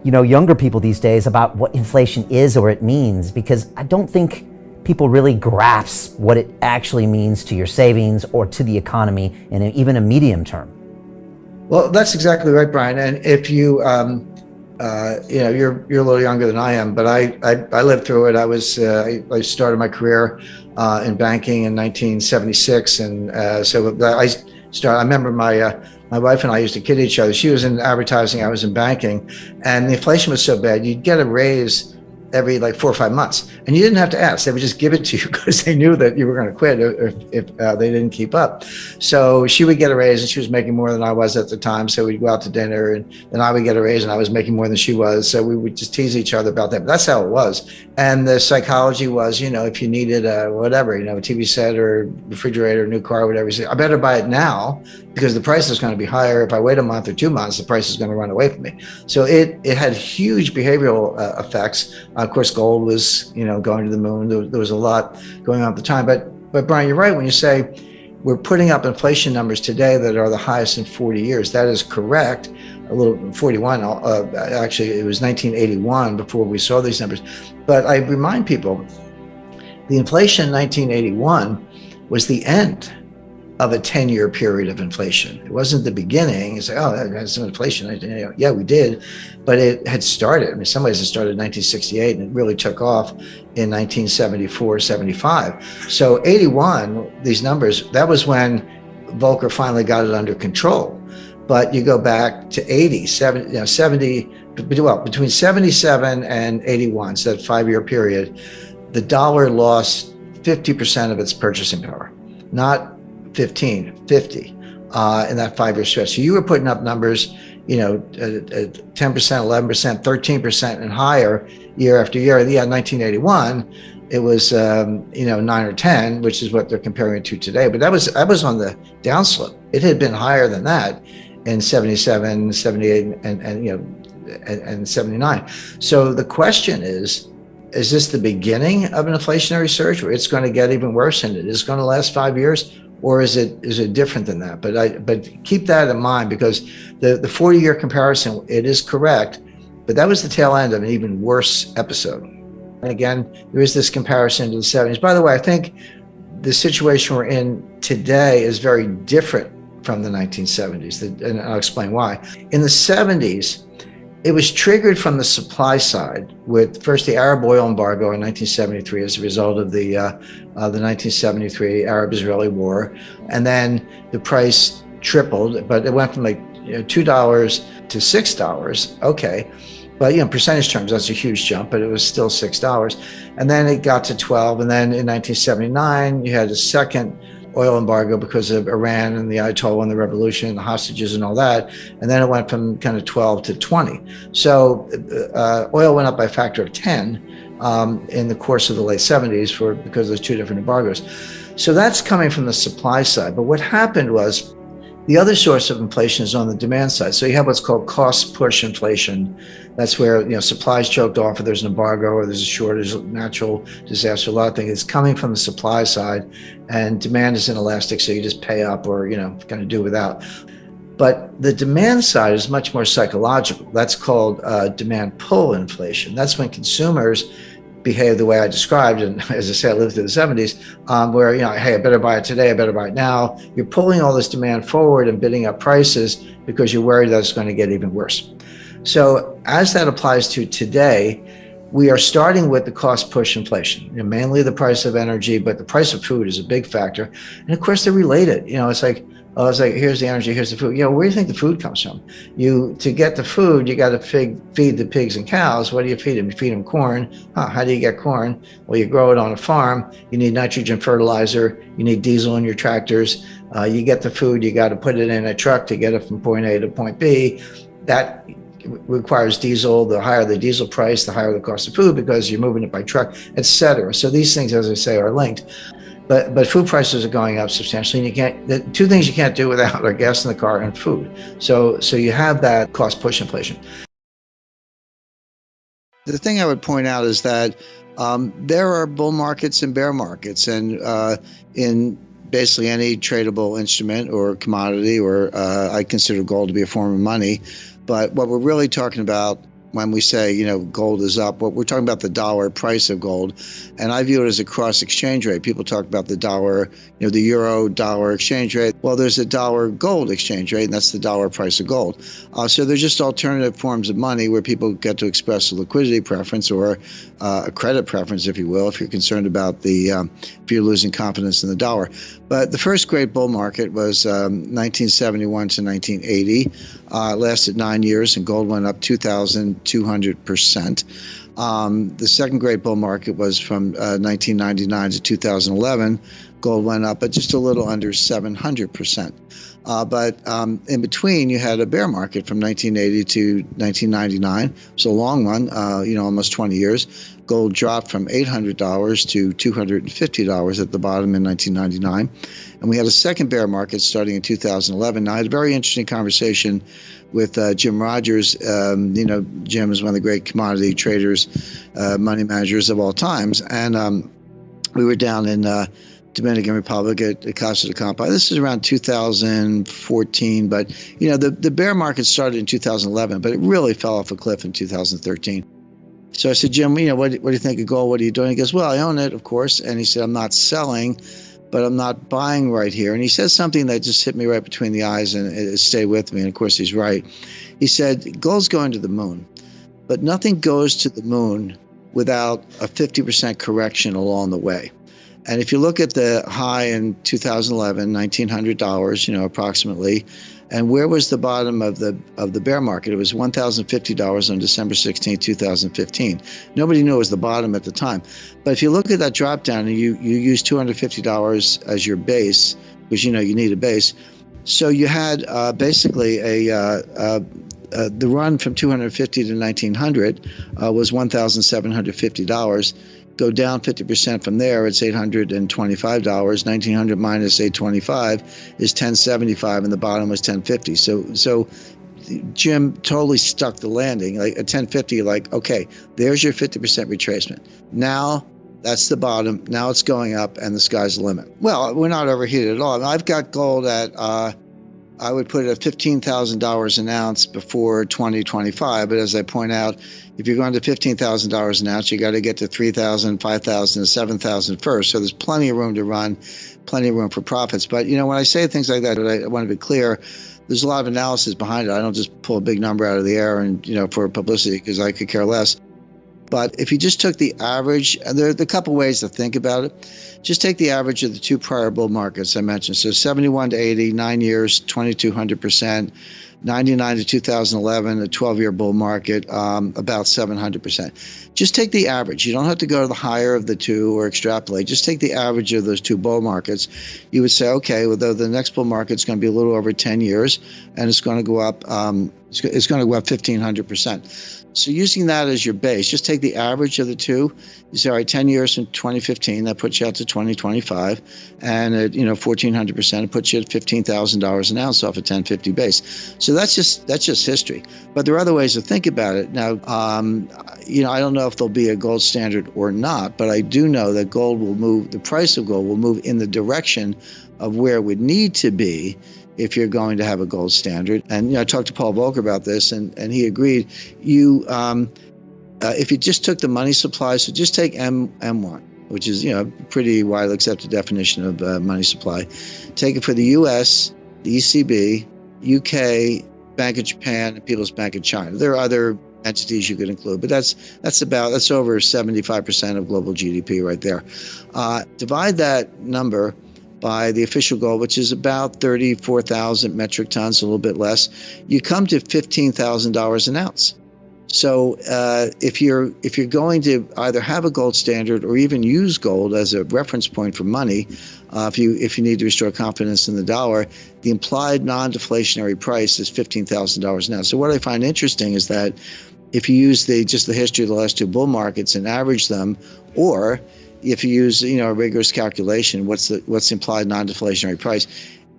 younger people these days about what inflation is or it means? Because I don't think people really grasp what it actually means to your savings or to the economy in even a medium term. Well, that's exactly right, Brian. And if you're a little younger than I am, but I lived through it. I started my career in banking in 1976, and I remember my wife and I used to kid each other. She was in advertising, I was in banking, and the inflation was so bad, you'd get a raise every 4 or 5 months, and you didn't have to ask. They would just give it to you because they knew that you were going to quit if they didn't keep up. So she would get a raise, and she was making more than I was at the time. So we'd go out to dinner, and then I would get a raise, and I was making more than she was. So we would just tease each other about that. But that's how it was. And the psychology was, if you needed a TV set or refrigerator, new car, whatever, you say, I better buy it now because the price is going to be higher. If I wait a month or 2 months, the price is going to run away from me. So it had huge behavioral effects. Of course, gold was, going to the moon. There was a lot going on at the time. But Brian, you're right when you say we're putting up inflation numbers today that are the highest in 40 years. That is correct. A little 41. Actually, it was 1981 before we saw these numbers. But I remind people, the inflation in 1981 was the end of a 10-year period of inflation. It wasn't the beginning. It's like, that's some inflation. Yeah, we did, but it had started. I mean, some ways it started in 1968 and it really took off in 1974, 75. So 81, these numbers, that was when Volcker finally got it under control. But you go back to 70, well, between 77 and 81, so that 5-year period, the dollar lost 50% of its purchasing power, not 15, 50 in that 5-year stretch. So you were putting up numbers, 10%, 11%, 13% and higher year after year. Yeah, 1981, it was 9 or 10, which is what they're comparing it to today. But that was on the downslope. It had been higher than that in 77, 78, and 79. So the question is this the beginning of an inflationary surge where it's going to get even worse and it is going to last 5 years? Or is it different than that? But keep that in mind, because the 40-year comparison, it is correct, but that was the tail end of an even worse episode. And again, there is this comparison to the 70s. By the way, I think the situation we're in today is very different from the 1970s, and I'll explain why. In the 70s, it was triggered from the supply side with first the Arab oil embargo in 1973 as a result of the 1973 Arab-Israeli war, and then the price tripled, but it went from like $2 to $6. Okay, but in percentage terms, that's a huge jump, but it was still $6, and then it got to 12, and then in 1979 you had a second oil embargo because of Iran and the Ayatollah and the revolution and the hostages and all that. And then it went from kind of 12 to 20. So oil went up by a factor of 10 in the course of the late 70s because there's 2 different embargoes. So that's coming from the supply side. But what happened was the other source of inflation is on the demand side. So you have what's called cost push inflation. That's where supplies choked off, or there's an embargo, or there's a shortage, natural disaster, a lot of things. It's coming from the supply side, and demand is inelastic, so you just pay up or kind of do without. But the demand side is much more psychological. That's called demand pull inflation. That's when consumers behave the way I described, and as I say, I lived through the 70s, where hey, I better buy it today, I better buy it now. You're pulling all this demand forward and bidding up prices because you're worried that it's going to get even worse. So as that applies to today, we are starting with the cost push inflation, mainly the price of energy, but the price of food is a big factor. And of course, they're related. It's like here's the energy, here's the food. Where do you think the food comes from? To get the food, you got to feed the pigs and cows. What do you feed them? You feed them corn. How do you get corn? Well, you grow it on a farm. You need nitrogen fertilizer. You need diesel in your tractors. You get the food. You got to put it in a truck to get it from point A to point B. That requires diesel. The higher the diesel price, the higher the cost of food because you're moving it by truck, etc. So these things, as I say, are linked. But food prices are going up substantially, and the 2 things you can't do without are gas in the car and food. So you have that cost push inflation. The thing I would point out is that there are bull markets and bear markets, and in basically any tradable instrument or commodity, or I consider gold to be a form of money. But what we're really talking about when we say, gold is up, what we're talking about the dollar price of gold. And I view it as a cross exchange rate. People talk about the dollar, the euro dollar exchange rate. Well, there's a dollar gold exchange rate, and that's the dollar price of gold. So they're just alternative forms of money where people get to express a liquidity preference or a credit preference, if you will, if you're concerned about if you're losing confidence in the dollar. But the first great bull market was 1971 to 1980. Lasted 9 years, and gold went up 2,200%. The second great bull market was from 1999 to 2011. Gold went up at just a little under 700%. But in between, you had a bear market from 1980 to 1999. So a long one, almost 20 years. Gold dropped from $800 to $250 at the bottom in 1999. And we had a second bear market starting in 2011. Now, I had a very interesting conversation with Jim Rogers. Jim is one of the great commodity traders, money managers of all times. And we were down in Dominican Republic at Casa de Campo. This is around 2014, but the bear market started in 2011, but it really fell off a cliff in 2013. So I said, Jim, what do you think of gold? What are you doing? He goes, well, I own it, of course. And he said, I'm not selling, but I'm not buying right here. And he said something that just hit me right between the eyes and it stayed with me. And of course, he's right. He said, gold's going to the moon, but nothing goes to the moon without a 50% correction along the way. And if you look at the high in 2011, $1,900, approximately, and where was the bottom of the bear market? It was $1,050 on December 16, 2015. Nobody knew it was the bottom at the time. But if you look at that drop down and you use $250 as your base, because you need a base, so you had basically the run from 250 to 1900 was $1,750. Go down 50% from there, it's $825. 1900 minus 825 is 1075, and the bottom was 1050. So Jim totally stuck the landing. Like at 1050, like, okay, there's your 50% retracement. Now that's the bottom. Now it's going up, and the sky's the limit. Well, we're not overheated at all. I've got gold at I would put it at $15,000 an ounce before 2025. But as I point out, if you're going to $15,000 an ounce, you got to get to 3,000, 5,000, 7,000 first. So there's plenty of room to run, plenty of room for profits. But, when I say things like that, I want to be clear. There's a lot of analysis behind it. I don't just pull a big number out of the air and, for publicity, because I could care less. But if you just took the average, and there are a couple ways to think about it. Just take the average of the two prior bull markets I mentioned. So 71 to 80, 9 years, 2,200%. 99 to 2011, a 12-year bull market, about 700%. Just take the average. You don't have to go to the higher of the two or extrapolate. Just take the average of those two bull markets. You would say, okay, well, the next bull market is going to be a little over 10 years, and it's going to go up. It's going to go up 1,500%. So using that as your base, just take the average of the two. You say, all right, 10 years from 2015, that puts you out to 2025. And at 1,400%, it puts you at $15,000 an ounce off a 1050 base. So that's just history. But there are other ways to think about it. Now, I don't know if there'll be a gold standard or not, but I do know that gold will move, the price of gold will move in the direction of where it would need to be if you're going to have a gold standard. And I talked to Paul Volcker about this, and he agreed. If you just took the money supply, so just take M1, which is a pretty widely accepted definition of money supply. Take it for the U.S., the ECB, UK, Bank of Japan, and People's Bank of China. There are other entities you could include, but that's over 75% of global GDP right there. Divide that number by the official gold, which is about 34,000 metric tons, a little bit less, you come to $15,000 an ounce. So if you're going to either have a gold standard or even use gold as a reference point for money, if you need to restore confidence in the dollar, the implied non-deflationary price is $15,000 an ounce. So what I find interesting is that if you use just the history of the last two bull markets and average them, or if you use a rigorous calculation, what's the implied non-deflationary price?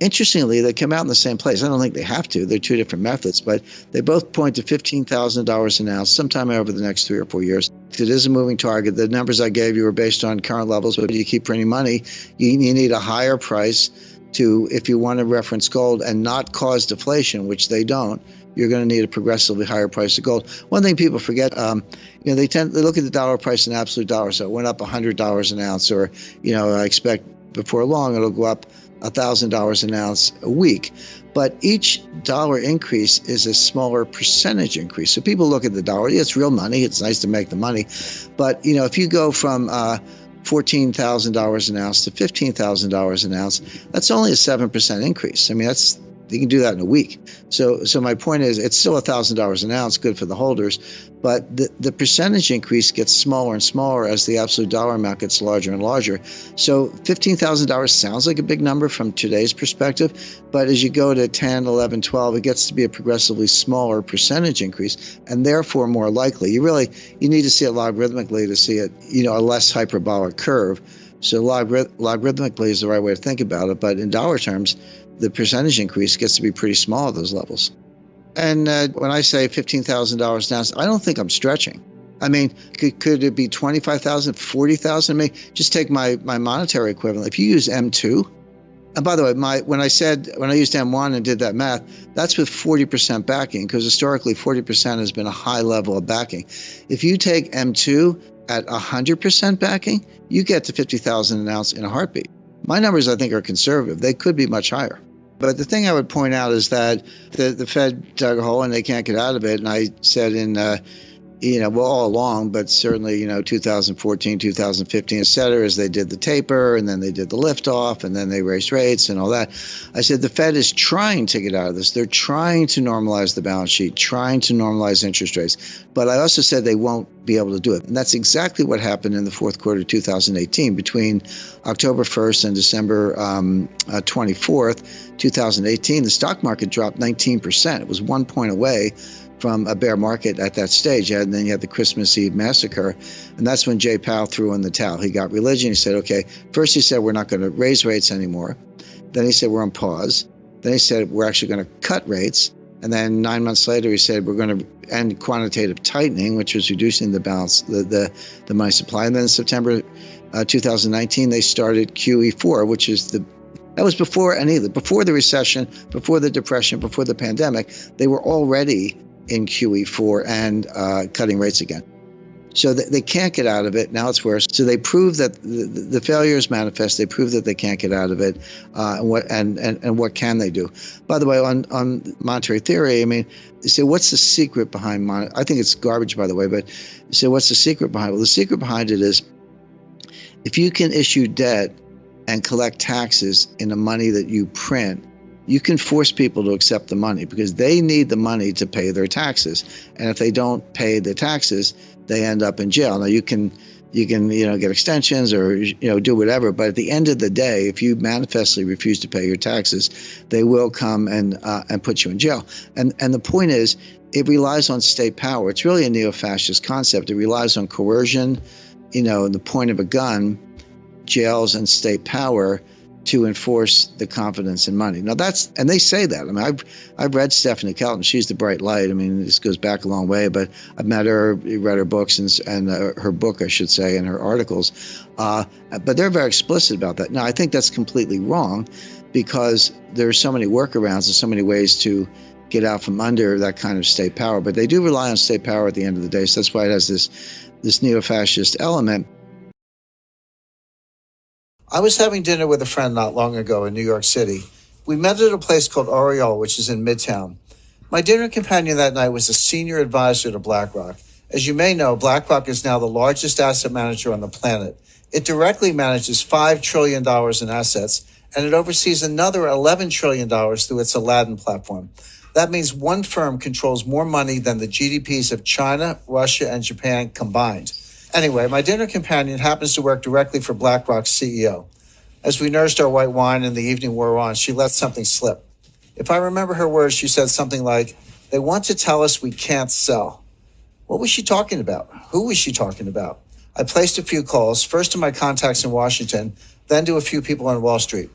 Interestingly, they come out in the same place. I don't think they have to. They're two different methods, but they both point to $15,000 an ounce sometime over the next 3 or 4 years. It is a moving target. The numbers I gave you were based on current levels, but if you keep printing money, you need a higher price if you want to reference gold and not cause deflation, which they don't. You're going to need a progressively higher price of gold. One thing people forget, they look at the dollar price in absolute dollars. So it went up $100 an ounce, or I expect before long it'll go up $1,000 an ounce a week. But each dollar increase is a smaller percentage increase. So people look at the dollar. Yeah, it's real money. It's nice to make the money. But if you go from $14,000 an ounce to $15,000 an ounce, that's only a 7% increase. I mean, you can do that in a week. So my point is, it's still $1,000 an ounce, good for the holders, but the percentage increase gets smaller and smaller as the absolute dollar amount gets larger and larger. So $15,000 sounds like a big number from today's perspective, but as you go to 10, 11, 12, it gets to be a progressively smaller percentage increase, and therefore more likely. You need to see it logarithmically to see it, a less hyperbolic curve. So logarithmically is the right way to think about it, but in dollar terms, the percentage increase gets to be pretty small at those levels. And when I say $15,000 an ounce, I don't think I'm stretching. I mean, could it be 25,000, 40,000? I mean, just take my monetary equivalent. If you use M2, and by the way, when I used M1 and did that math, that's with 40% backing, because historically 40% has been a high level of backing. If you take M2 at 100% backing, you get to 50,000 an ounce in a heartbeat. My numbers, I think, are conservative. They could be much higher. But the thing I would point out is that the Fed dug a hole and they can't get out of it. And I said in well, all along, but certainly, 2014, 2015, et cetera, as they did the taper and then they did the liftoff and then they raised rates and all that. I said the Fed is trying to get out of this. They're trying to normalize the balance sheet, trying to normalize interest rates. But I also said they won't be able to do it. And that's exactly what happened in the fourth quarter of 2018. Between October 1st and December 24th, 2018, the stock market dropped 19%. It was 1 point away from a bear market at that stage. And then you had the Christmas Eve massacre. And that's when Jay Powell threw in the towel. He got religion. He said, okay, first he said, we're not going to raise rates anymore. Then he said, we're on pause. Then he said, we're actually going to cut rates. And then 9 months later, he said, we're going to end quantitative tightening, which was reducing the balance, the money supply. And then in September 2019, they started QE4, which is that was before before the recession, before the depression, before the pandemic. They were already in QE4 and cutting rates again. So they can't get out of it. Now it's worse. So they prove that the failure is manifest. They prove that they can't get out of it. And what can they do? By the way, on monetary theory, I mean, you say, what's the secret behind I think it's garbage, by the way, but you say, what's the secret behind it? Well, the secret behind it is if you can issue debt and collect taxes in the money that you print, you can force people to accept the money because they need the money to pay their taxes. And if they don't pay the taxes, they end up in jail. Now you can get extensions or do whatever, but at the end of the day, if you manifestly refuse to pay your taxes, they will come and put you in jail. And the point is, it relies on state power. It's really a neo-fascist concept. It relies on coercion, the point of a gun, jails, and state power to enforce the confidence in money. Now and they say that. I mean, I've read Stephanie Kelton. She's the bright light. I mean, this goes back a long way, but I've met her, read her books and her book, I should say, and her articles. But they're very explicit about that. Now, I think that's completely wrong because there are so many workarounds and so many ways to get out from under that kind of state power. But they do rely on state power at the end of the day. So that's why it has this neo-fascist element. I was having dinner with a friend not long ago in New York City. We met at a place called Oriole, which is in Midtown. My dinner companion that night was a senior advisor to BlackRock. As you may know, BlackRock is now the largest asset manager on the planet. It directly manages $5 trillion in assets, and it oversees another $11 trillion through its Aladdin platform. That means one firm controls more money than the GDPs of China, Russia, and Japan combined. Anyway, my dinner companion happens to work directly for BlackRock's CEO. As we nursed our white wine and the evening wore on, she let something slip. If I remember her words, she said something like, "They want to tell us we can't sell." What was she talking about? Who was she talking about? I placed a few calls, first to my contacts in Washington, then to a few people on Wall Street.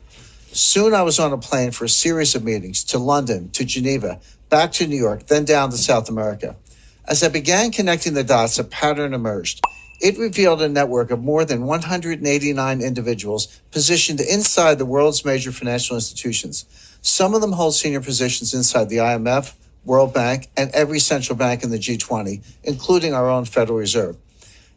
Soon I was on a plane for a series of meetings to London, to Geneva, back to New York, then down to South America. As I began connecting the dots, a pattern emerged. It revealed a network of more than 189 individuals positioned inside the world's major financial institutions. Some of them hold senior positions inside the IMF, World Bank, and every central bank in the G20, including our own Federal Reserve.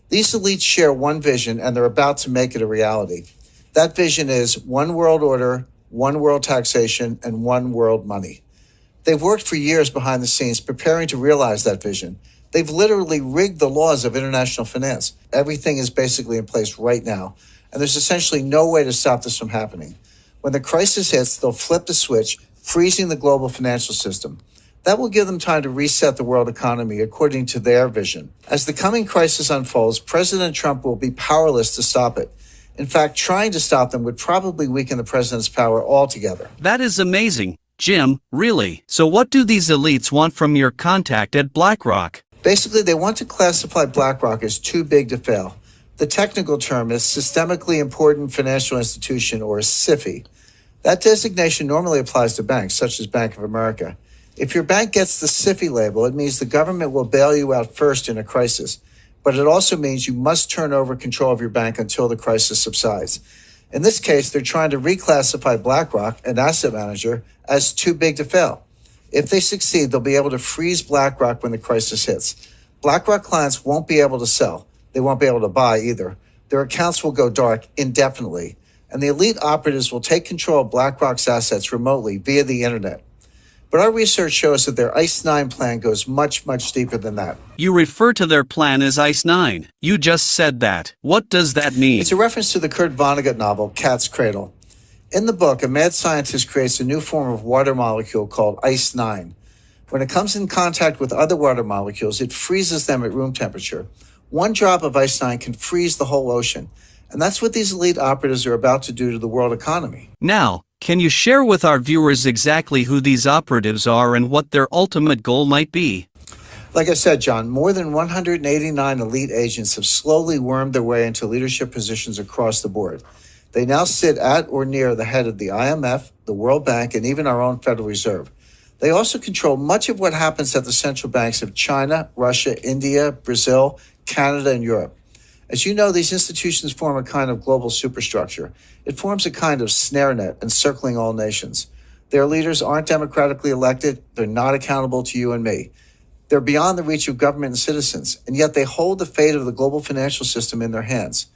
These elites share one vision, and they're about to make it a reality. That vision is one world order, one world taxation, and one world money. They've worked for years behind the scenes preparing to realize that vision. They've literally rigged the laws of international finance. Everything is basically in place right now, and there's essentially no way to stop this from happening. When the crisis hits, they'll flip the switch, freezing the global financial system. That will give them time to reset the world economy according to their vision. As the coming crisis unfolds, President Trump will be powerless to stop it. In fact, trying to stop them would probably weaken the president's power altogether. That is amazing. Jim, really? So what do these elites want from your contact at BlackRock? Basically, they want to classify BlackRock as too big to fail. The technical term is Systemically Important Financial Institution, or SIFI. That designation normally applies to banks, such as Bank of America. If your bank gets the SIFI label, it means the government will bail you out first in a crisis. But it also means you must turn over control of your bank until the crisis subsides. In this case, they're trying to reclassify BlackRock, an asset manager, as too big to fail. If they succeed, they'll be able to freeze BlackRock when the crisis hits. BlackRock clients won't be able to sell. They won't be able to buy either. Their accounts will go dark indefinitely. And the elite operatives will take control of BlackRock's assets remotely via the internet. But our research shows that their ICE 9 plan goes much, much deeper than that. You refer to their plan as ICE 9. You just said that. What does that mean? It's a reference to the Kurt Vonnegut novel, Cat's Cradle. In the book, a mad scientist creates a new form of water molecule called ICE 9. When it comes in contact with other water molecules, it freezes them at room temperature. One drop of ICE 9 can freeze the whole ocean. And that's what these elite operatives are about to do to the world economy. Now, can you share with our viewers exactly who these operatives are and what their ultimate goal might be? Like I said, John, more than 189 elite agents have slowly wormed their way into leadership positions across the board. They now sit at or near the head of the IMF, the World Bank, and even our own Federal Reserve. They also control much of what happens at the central banks of China, Russia, India, Brazil, Canada, and Europe. As you know, these institutions form a kind of global superstructure. It forms a kind of snare net encircling all nations. Their leaders aren't democratically elected. They're not accountable to you and me. They're beyond the reach of government and citizens, and yet they hold the fate of the global financial system in their hands.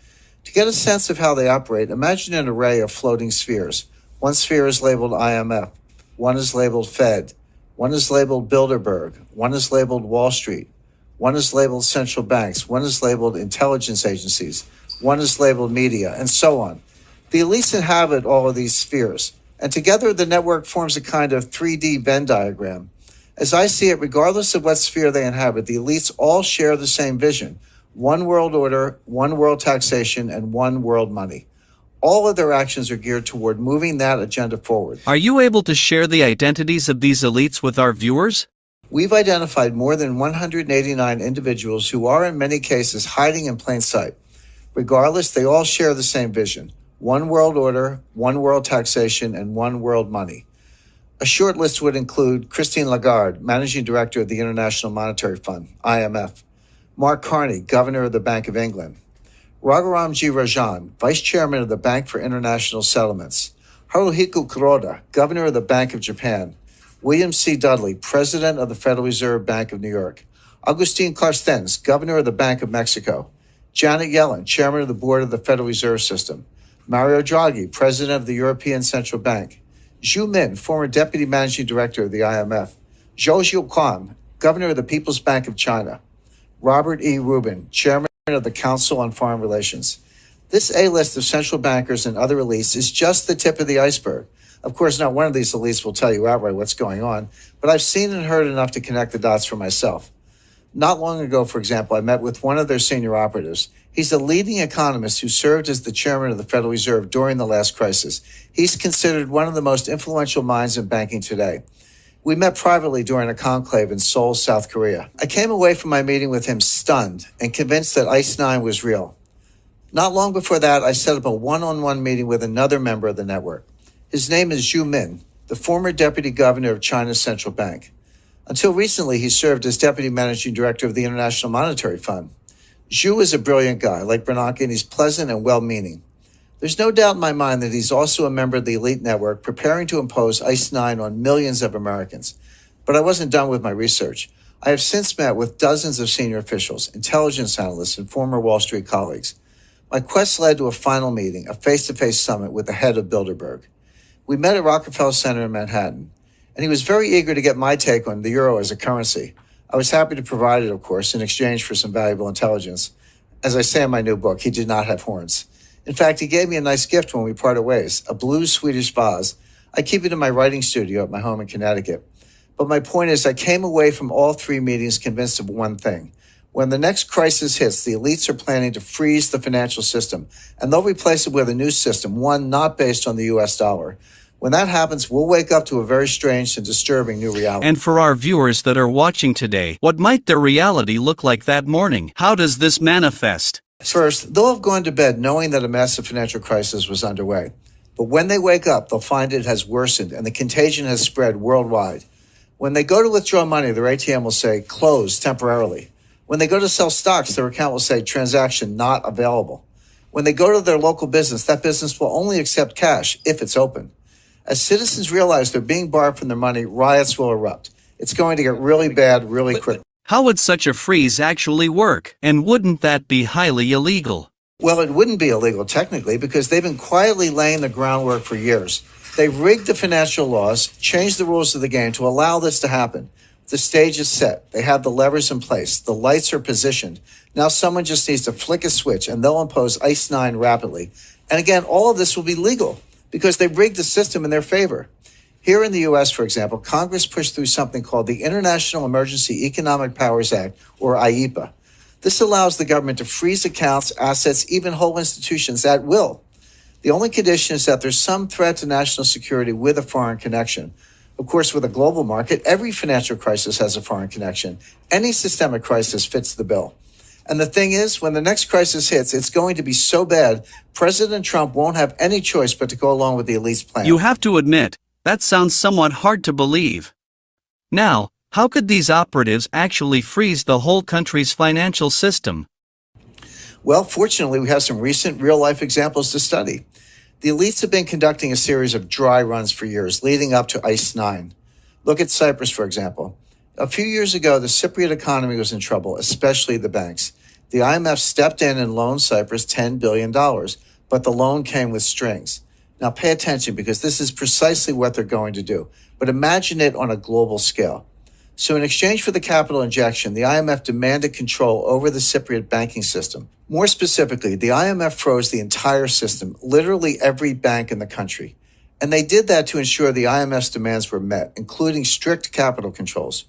To get a sense of how they operate, imagine an array of floating spheres. One sphere is labeled IMF. One is labeled Fed. One is labeled Bilderberg. One is labeled Wall Street. One is labeled central banks. One is labeled intelligence agencies. One is labeled media, and so on. The elites inhabit all of these spheres, and together the network forms a kind of 3D Venn diagram. As I see it, regardless of what sphere they inhabit, the elites all share the same vision: one world order, one world taxation, and one world money. All of their actions are geared toward moving that agenda forward. Are you able to share the identities of these elites with our viewers? We've identified more than 189 individuals who are in many cases hiding in plain sight. Regardless, they all share the same vision: one world order, one world taxation, and one world money. A short list would include Christine Lagarde, Managing Director of the International Monetary Fund, IMF; Mark Carney, Governor of the Bank of England; Raghuram G. Rajan, Vice Chairman of the Bank for International Settlements; Haruhiko Kuroda, Governor of the Bank of Japan; William C. Dudley, President of the Federal Reserve Bank of New York; Agustin Carstens, Governor of the Bank of Mexico; Janet Yellen, Chairman of the Board of the Federal Reserve System; Mario Draghi, President of the European Central Bank; Zhu Min, former Deputy Managing Director of the IMF; Zhou Zhiuquan, Governor of the People's Bank of China; Robert E. Rubin, Chairman of the Council on Foreign Relations. This A-list of central bankers and other elites is just the tip of the iceberg. Of course, not one of these elites will tell you outright what's going on, but I've seen and heard enough to connect the dots for myself. Not long ago, for example, I met with one of their senior operatives. He's a leading economist who served as the chairman of the Federal Reserve during the last crisis. He's considered one of the most influential minds in banking today. We met privately during a conclave in Seoul, South Korea. I came away from my meeting with him stunned and convinced that ICE 9 was real. Not long before that, I set up a one-on-one meeting with another member of the network. His name is Zhu Min, the former deputy governor of China's central bank. Until recently, he served as deputy managing director of the International Monetary Fund. Zhu is a brilliant guy, like Bernanke, and he's pleasant and well-meaning. There's no doubt in my mind that he's also a member of the elite network preparing to impose ICE 9 on millions of Americans. But I wasn't done with my research. I have since met with dozens of senior officials, intelligence analysts, and former Wall Street colleagues. My quest led to a final meeting, a face-to-face summit with the head of Bilderberg. We met at Rockefeller Center in Manhattan, and he was very eager to get my take on the euro as a currency. I was happy to provide it, of course, in exchange for some valuable intelligence. As I say in my new book, he did not have horns. In fact, he gave me a nice gift when we parted ways, a blue Swedish vase. I keep it in my writing studio at my home in Connecticut. But my point is, I came away from all three meetings convinced of one thing. When the next crisis hits, the elites are planning to freeze the financial system, and they'll replace it with a new system, one not based on the U.S. dollar. When that happens, we'll wake up to a very strange and disturbing new reality. And for our viewers that are watching today, what might their reality look like that morning? How does this manifest? First, they'll have gone to bed knowing that a massive financial crisis was underway. But when they wake up, they'll find it has worsened and the contagion has spread worldwide. When they go to withdraw money, their ATM will say, closed temporarily. When they go to sell stocks, their account will say, transaction not available. When they go to their local business, that business will only accept cash if it's open. As citizens realize they're being barred from their money, riots will erupt. It's going to get really bad really quickly. How would such a freeze actually work? And wouldn't that be highly illegal? Well, it wouldn't be illegal technically because they've been quietly laying the groundwork for years. They've rigged the financial laws, changed the rules of the game to allow this to happen. The stage is set. They have the levers in place. The lights are positioned. Now someone just needs to flick a switch and they'll impose ICE 9 rapidly. And again, all of this will be legal because they've rigged the system in their favor. Here in the U.S., for example, Congress pushed through something called the International Emergency Economic Powers Act, or IEPA. This allows the government to freeze accounts, assets, even whole institutions at will. The only condition is that there's some threat to national security with a foreign connection. Of course, with a global market, every financial crisis has a foreign connection. Any systemic crisis fits the bill. And the thing is, when the next crisis hits, it's going to be so bad, President Trump won't have any choice but to go along with the elite's plan. You have to admit, that sounds somewhat hard to believe. Now, how could these operatives actually freeze the whole country's financial system? Well, fortunately, we have some recent real-life examples to study. The elites have been conducting a series of dry runs for years, leading up to ICE 9. Look at Cyprus, for example. A few years ago, the Cypriot economy was in trouble, especially the banks. The IMF stepped in and loaned Cyprus $10 billion, but the loan came with strings. Now pay attention because this is precisely what they're going to do. But imagine it on a global scale. So in exchange for the capital injection, the IMF demanded control over the Cypriot banking system. More specifically, the IMF froze the entire system, literally every bank in the country. And they did that to ensure the IMF's demands were met, including strict capital controls.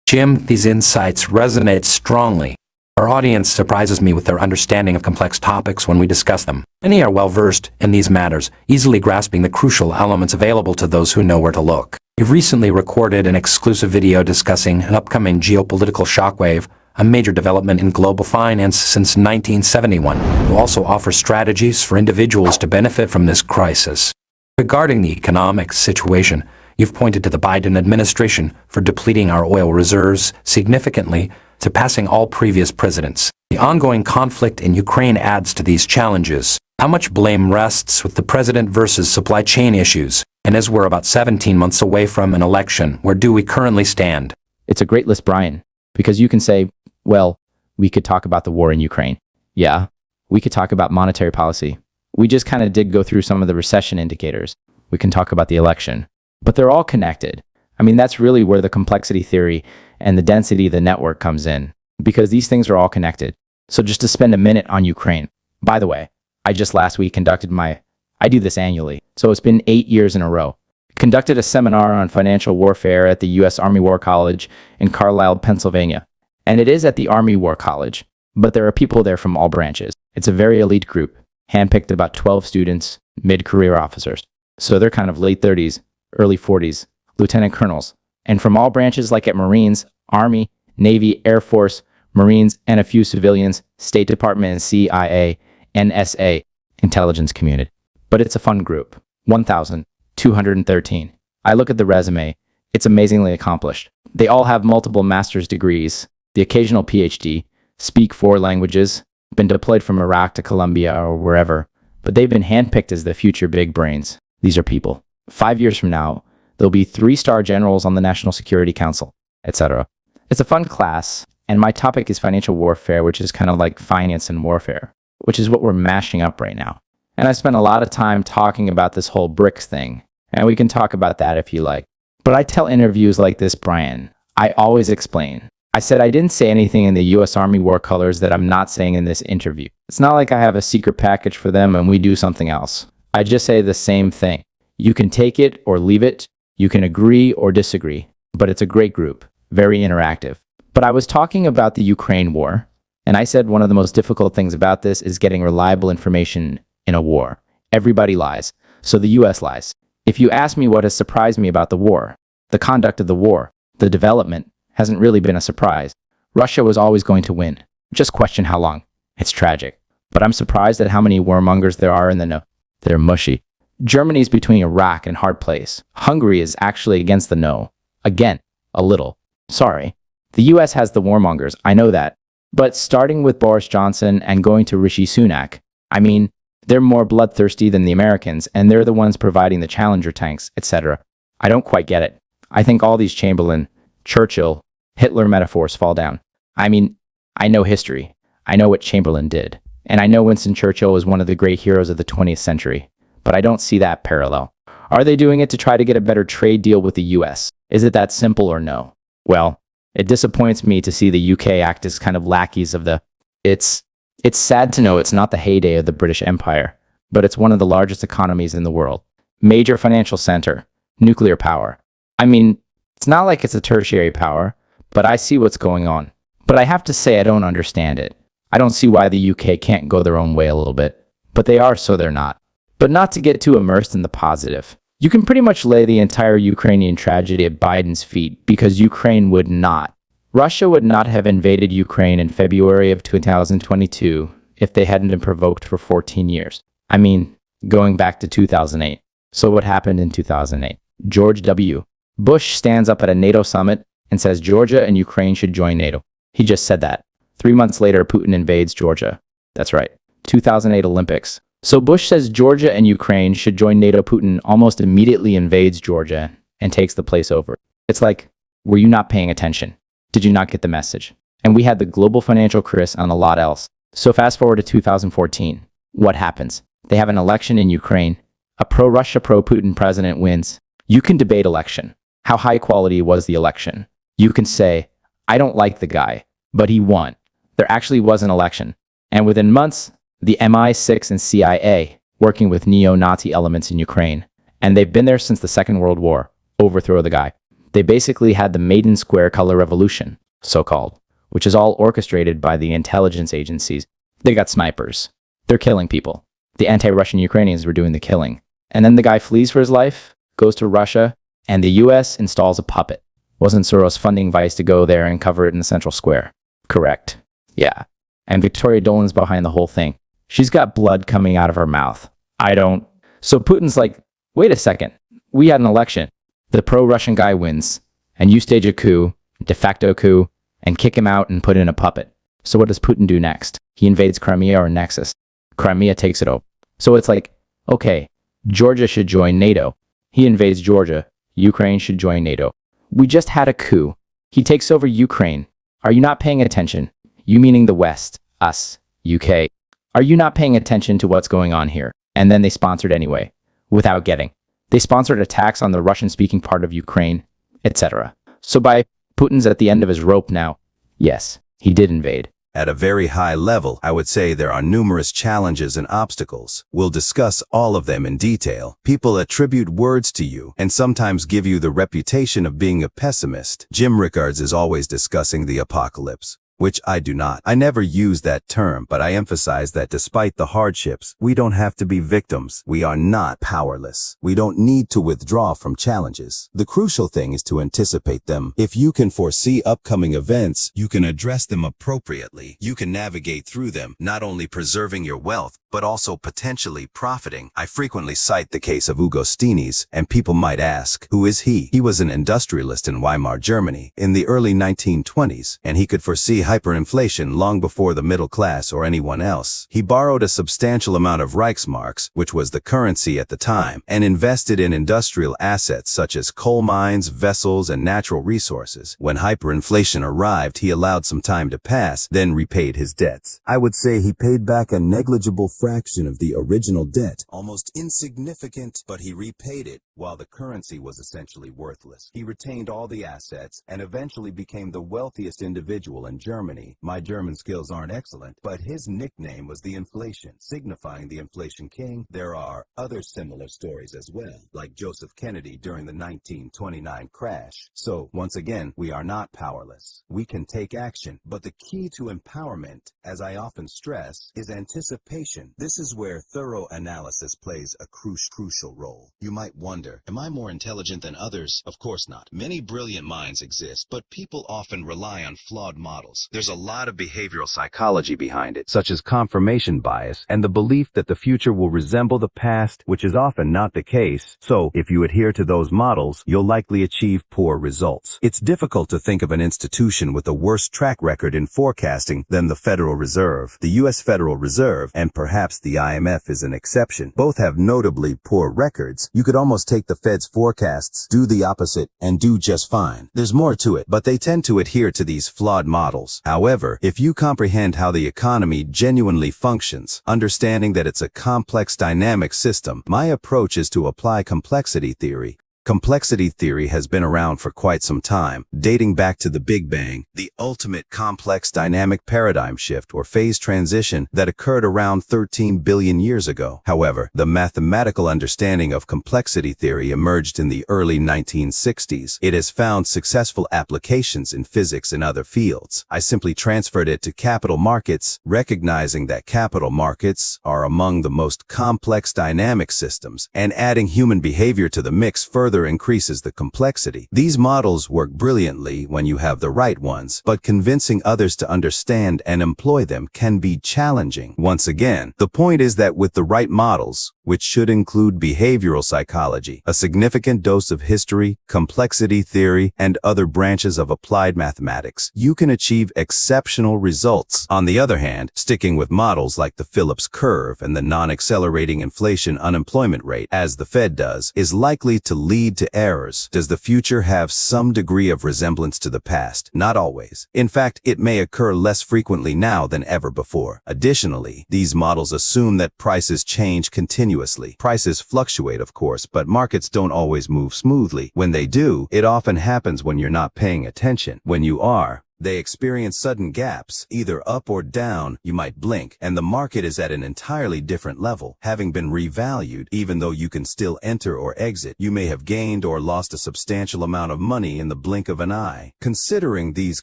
Jim, these insights resonate strongly. Our audience surprises me with their understanding of complex topics when we discuss them. Many are well-versed in these matters, easily grasping the crucial elements available to those who know where to look. You've recently recorded an exclusive video discussing an upcoming geopolitical shockwave, a major development in global finance since 1971. You also offer strategies for individuals to benefit from this crisis. Regarding the economic situation, you've pointed to the Biden administration for depleting our oil reserves significantly, surpassing all previous presidents. The ongoing conflict in Ukraine adds to these challenges. How much blame rests with the president versus supply chain issues? And as we're about 17 months away from an election, where do we currently stand? It's a great list, Brian, because you can say, well, we could talk about the war in Ukraine. Yeah, we could talk about monetary policy. We just kind of did go through some of the recession indicators. We can talk about the election. But they're all connected. I mean, that's really where the complexity theory and the density of the network comes in, because these things are all connected. So just to spend a minute on Ukraine. By the way, I just last week I do this annually, so it's been 8 years in a row. Conducted a seminar on financial warfare at the U.S. Army War College in Carlisle, Pennsylvania. And it is at the Army War College, but there are people there from all branches. It's a very elite group, handpicked about 12 students, mid-career officers. So they're kind of late 30s, early 40s, lieutenant colonels. And from all branches like at Marines, Army, Navy, Air Force, Marines, and a few civilians, State Department and CIA, NSA, intelligence community. But it's a fun group. 1,213. I look at the resume. It's amazingly accomplished. They all have multiple master's degrees, the occasional PhD, speak 4 languages, been deployed from Iraq to Colombia or wherever, but they've been handpicked as the future big brains. These are people. 5 years from now, there'll be 3-star generals on the National Security Council, etc. It's a fun class, and my topic is financial warfare, which is kind of like finance and warfare, which is what we're mashing up right now. And I spent a lot of time talking about this whole BRICS thing, and we can talk about that if you like. But I tell interviews like this, Brian, I always explain. I said I didn't say anything in the U.S. Army war colors that I'm not saying in this interview. It's not like I have a secret package for them and we do something else. I just say the same thing. You can take it or leave it. You can agree or disagree. But it's a great group, very interactive. But I was talking about the Ukraine war, and I said one of the most difficult things about this is getting reliable information in a war. Everybody lies. So the U.S. lies. If you ask me what has surprised me about the war, the conduct of the war, the development, hasn't really been a surprise. Russia was always going to win. Just question how long. It's tragic. But I'm surprised at how many warmongers there are in the know. They're mushy. Germany's between a rock and hard place. Hungary is actually against the no. Again, a little. Sorry. The US has the warmongers, I know that. But starting with Boris Johnson and going to Rishi Sunak, I mean, they're more bloodthirsty than the Americans, and they're the ones providing the Challenger tanks, etc. I don't quite get it. I think all these Chamberlain, Churchill, Hitler metaphors fall down. I mean, I know history. I know what Chamberlain did. And I know Winston Churchill was one of the great heroes of the 20th century. But I don't see that parallel. Are they doing it to try to get a better trade deal with the US? Is it that simple or no? Well, it disappoints me to see the UK act as kind of lackeys of the... It's sad to know it's not the heyday of the British Empire, but it's one of the largest economies in the world. Major financial center, nuclear power. I mean, it's not like it's a tertiary power, but I see what's going on. But I have to say I don't understand it. I don't see why the UK can't go their own way a little bit. But they are, so they're not. But not to get too immersed in the positive. You can pretty much lay the entire Ukrainian tragedy at Biden's feet because Ukraine would not. Russia would not have invaded Ukraine in February of 2022 if they hadn't been provoked for 14 years. I mean, going back to 2008. So what happened in 2008? George W. Bush stands up at a NATO summit and says Georgia and Ukraine should join NATO. He just said that. 3 months later, Putin invades Georgia. That's right. 2008 Olympics. So Bush says Georgia and Ukraine should join NATO. Putin almost immediately invades Georgia and takes the place over. It's like, were you not paying attention? Did you not get the message? And we had the global financial crisis and a lot else. So fast forward to 2014. What happens? They have an election in Ukraine. A pro-Russia, pro-Putin president wins. You can debate election. How high quality was the election? You can say, I don't like the guy, but he won. There actually was an election. And within months, the MI6 and CIA, working with neo-Nazi elements in Ukraine, and they've been there since the Second World War, overthrow the guy. They basically had the Maiden Square Color Revolution, so-called, which is all orchestrated by the intelligence agencies. They got snipers. They're killing people. The anti-Russian Ukrainians were doing the killing. And then the guy flees for his life, goes to Russia, and the US installs a puppet. Wasn't Soros funding Vice to go there and cover it in the central square? Correct. Yeah. And Victoria Dolan's behind the whole thing. She's got blood coming out of her mouth. I don't. So Putin's like, wait a second. We had an election. The pro-Russian guy wins. And you stage a coup, de facto coup, and kick him out and put in a puppet. So what does Putin do next? He invades Crimea or Nexus. Crimea takes it over. So it's like, okay, Georgia should join NATO. He invades Georgia. Ukraine should join NATO. We just had a coup. He takes over Ukraine. Are you not paying attention? You meaning the West, us, UK. Are you not paying attention to what's going on here? And then they sponsored anyway, without getting. They sponsored attacks on the Russian-speaking part of Ukraine, etc. So by Putin's at the end of his rope now, yes, he did invade. At a very high level, I would say there are numerous challenges and obstacles. We'll discuss all of them in detail. People attribute words to you and sometimes give you the reputation of being a pessimist. Jim Rickards is always discussing the apocalypse, which I do not. I never use that term, but I emphasize that despite the hardships, we don't have to be victims. We are not powerless. We don't need to withdraw from challenges. The crucial thing is to anticipate them. If you can foresee upcoming events, you can address them appropriately. You can navigate through them, not only preserving your wealth, but also potentially profiting. I frequently cite the case of Hugo Stinnes, and people might ask, who is he? He was an industrialist in Weimar, Germany, in the early 1920s, and he could foresee hyperinflation long before the middle class or anyone else. He borrowed a substantial amount of Reichsmarks, which was the currency at the time, and invested in industrial assets such as coal mines, vessels, and natural resources. When hyperinflation arrived, he allowed some time to pass, then repaid his debts. I would say he paid back a negligible fraction of the original debt, almost insignificant, but he repaid it while the currency was essentially worthless. He retained all the assets and eventually became the wealthiest individual in Germany. My German skills aren't excellent, but his nickname was the Inflation, signifying the Inflation King. There are other similar stories as well, like Joseph Kennedy during the 1929 crash. So, once again, we are not powerless. We can take action, but the key to empowerment, as I often stress, is anticipation. This is where thorough analysis plays a crucial role. You might wonder, am I more intelligent than others? Of course not. Many brilliant minds exist, but people often rely on flawed models. There's a lot of behavioral psychology behind it, such as confirmation bias and the belief that the future will resemble the past, which is often not the case. So, if you adhere to those models, you'll likely achieve poor results. It's difficult to think of an institution with a worse track record in forecasting than the Federal Reserve. The U.S. Federal Reserve, and perhaps perhaps the IMF is an exception. Both have notably poor records. You could almost take the Fed's forecasts, do the opposite, and do just fine. There's more to it, but they tend to adhere to these flawed models. However, if you comprehend how the economy genuinely functions, understanding that it's a complex dynamic system, my approach is to apply complexity theory. Complexity theory has been around for quite some time, dating back to the Big Bang, the ultimate complex dynamic paradigm shift or phase transition that occurred around 13 billion years ago. However, the mathematical understanding of complexity theory emerged in the early 1960s. It has found successful applications in physics and other fields. I simply transferred it to capital markets, recognizing that capital markets are among the most complex dynamic systems, and adding human behavior to the mix further increases the complexity. These models work brilliantly when you have the right ones, but convincing others to understand and employ them can be challenging. Once again, the point is that with the right models, which should include behavioral psychology, a significant dose of history, complexity theory, and other branches of applied mathematics, you can achieve exceptional results. On the other hand, sticking with models like the Phillips curve and the non-accelerating inflation unemployment rate, as the Fed does, is likely to lead to errors. Does the future have some degree of resemblance to the past? Not always. In fact, it may occur less frequently now than ever before. Additionally, these models assume that prices change continuously. Prices fluctuate, of course, but markets don't always move smoothly. When they do, it often happens when you're not paying attention. When you are, they experience sudden gaps, either up or down. You might blink, and the market is at an entirely different level, having been revalued. Even though you can still enter or exit, you may have gained or lost a substantial amount of money in the blink of an eye. Considering these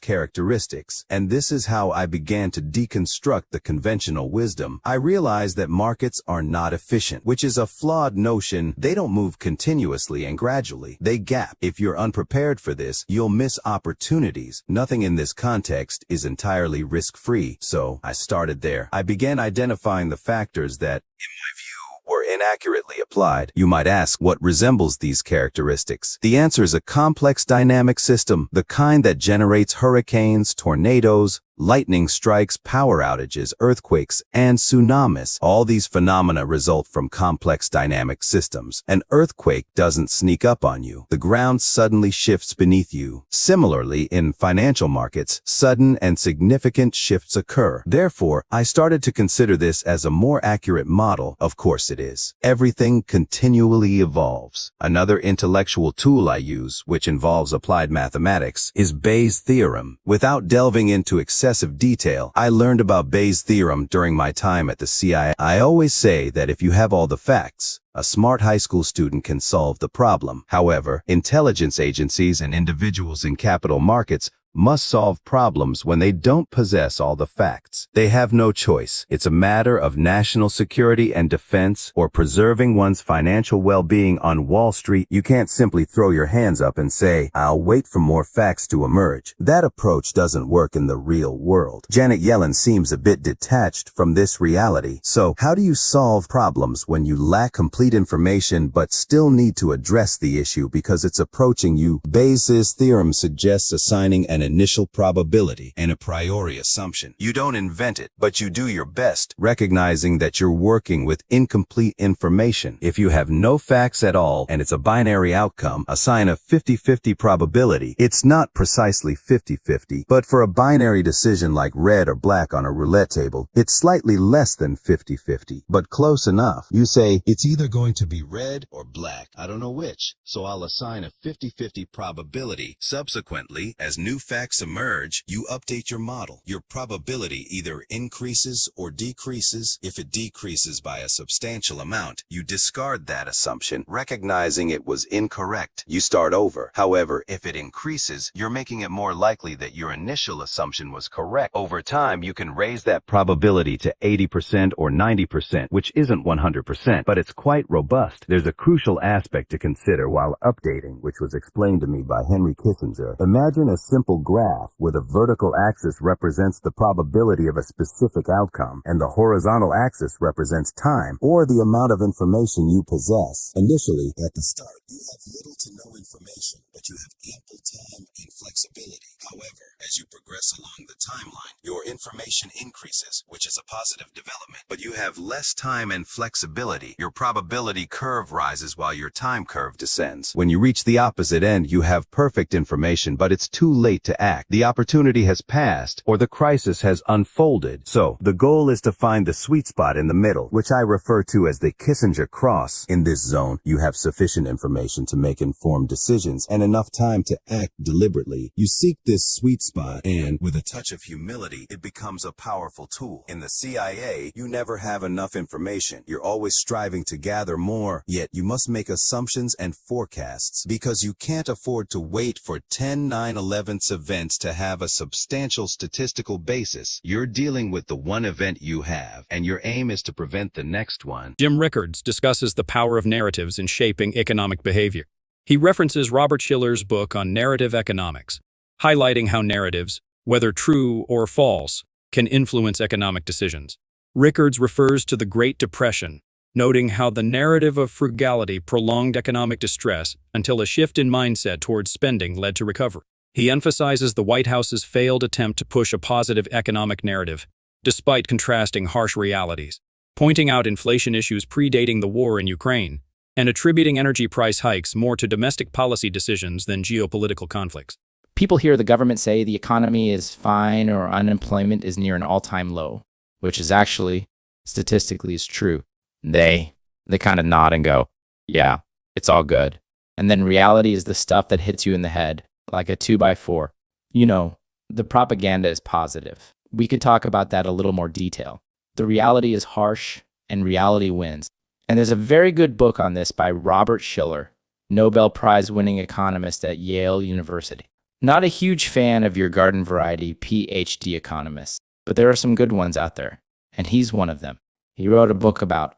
characteristics, and this is how I began to deconstruct the conventional wisdom, I realized that markets are not efficient, which is a flawed notion. They don't move continuously and gradually. They gap. If you're unprepared for this, you'll miss opportunities. Nothing in this context is entirely risk-free, so I started there. I began identifying the factors that, in my view, were inaccurately applied. You might ask, what resembles these characteristics? The answer is a complex dynamic system, the kind that generates hurricanes, tornadoes, lightning strikes, power outages, earthquakes, and tsunamis. All these phenomena result from complex dynamic systems. An earthquake doesn't sneak up on you. The ground suddenly shifts beneath you. Similarly, in financial markets, sudden and significant shifts occur. Therefore, I started to consider this as a more accurate model. Of course it is. Everything continually evolves. Another intellectual tool I use, which involves applied mathematics, is Bayes' theorem. Without delving into excessive detail, I learned about Bayes' theorem during my time at the CIA. I always say that if you have all the facts, a smart high school student can solve the problem. However, intelligence agencies and individuals in capital markets must solve problems when they don't possess all the facts. They have no choice. It's a matter of national security and defense or preserving one's financial well-being on Wall Street. You can't simply throw your hands up and say, "I'll wait for more facts to emerge." That approach doesn't work in the real world. Janet Yellen seems a bit detached from this reality. So, how do you solve problems when you lack complete information but still need to address the issue because it's approaching you? Bayes' theorem suggests assigning an initial probability and a priori assumption. You don't invent it, but you do your best, recognizing that you're working with incomplete information. If you have no facts at all and it's a binary outcome, assign a 50-50 probability. It's not precisely 50-50, but for a binary decision like red or black on a roulette table, it's slightly less than 50-50, but close enough. You say, it's either going to be red or black. I don't know which, so I'll assign a 50-50 probability. Subsequently, as new facts emerge, you update your model. Your probability either increases or decreases. If it decreases by a substantial amount, you discard that assumption, recognizing it was incorrect. You start over. However, if it increases, you're making it more likely that your initial assumption was correct. Over time, you can raise that probability to 80% or 90%, which isn't 100%, but it's quite robust. There's a crucial aspect to consider while updating, which was explained to me by Henry Kissinger. Imagine a simple simple graph where the vertical axis represents the probability of a specific outcome and the horizontal axis represents time or the amount of information you possess. Initially, at the start, you have little to no information, but you have ample time and flexibility. However, as you progress along the timeline, your information increases, which is a positive development, but you have less time and flexibility. Your probability curve rises while your time curve descends. When you reach the opposite end, you have perfect information, but it's too late to act. The opportunity has passed, or the crisis has unfolded. So, the goal is to find the sweet spot in the middle, which I refer to as the Kissinger cross. In this zone, you have sufficient information to make informed decisions and enough time to act deliberately. You seek this sweet spot, and with a touch of humility, it becomes a powerful tool. In the CIA, you never have enough information. You're always striving to gather more, yet you must make assumptions and forecasts because you can't afford to wait for 10 9/11 events to have a substantial statistical basis. You're dealing with the one event you have, and your aim is to prevent the next one. Jim Rickards discusses the power of narratives in shaping economic behavior. He references Robert Shiller's book on narrative economics, highlighting how narratives, whether true or false, can influence economic decisions. Rickards refers to the Great Depression, noting how the narrative of frugality prolonged economic distress until a shift in mindset towards spending led to recovery. He emphasizes the White House's failed attempt to push a positive economic narrative, despite contrasting harsh realities, pointing out inflation issues predating the war in Ukraine, and attributing energy price hikes more to domestic policy decisions than geopolitical conflicts. People hear the government say the economy is fine or unemployment is near an all-time low, which is actually, statistically, is true. They kind of nod and go, yeah, it's all good. And then reality is the stuff that hits you in the head, like a 2x4. You know, the propaganda is positive. We could talk about that a little more detail. The reality is harsh, and reality wins. And there's a very good book on this by Robert Shiller, Nobel Prize-winning economist at Yale University. Not a huge fan of your garden variety PhD economists, but there are some good ones out there, and he's one of them. He wrote a book about,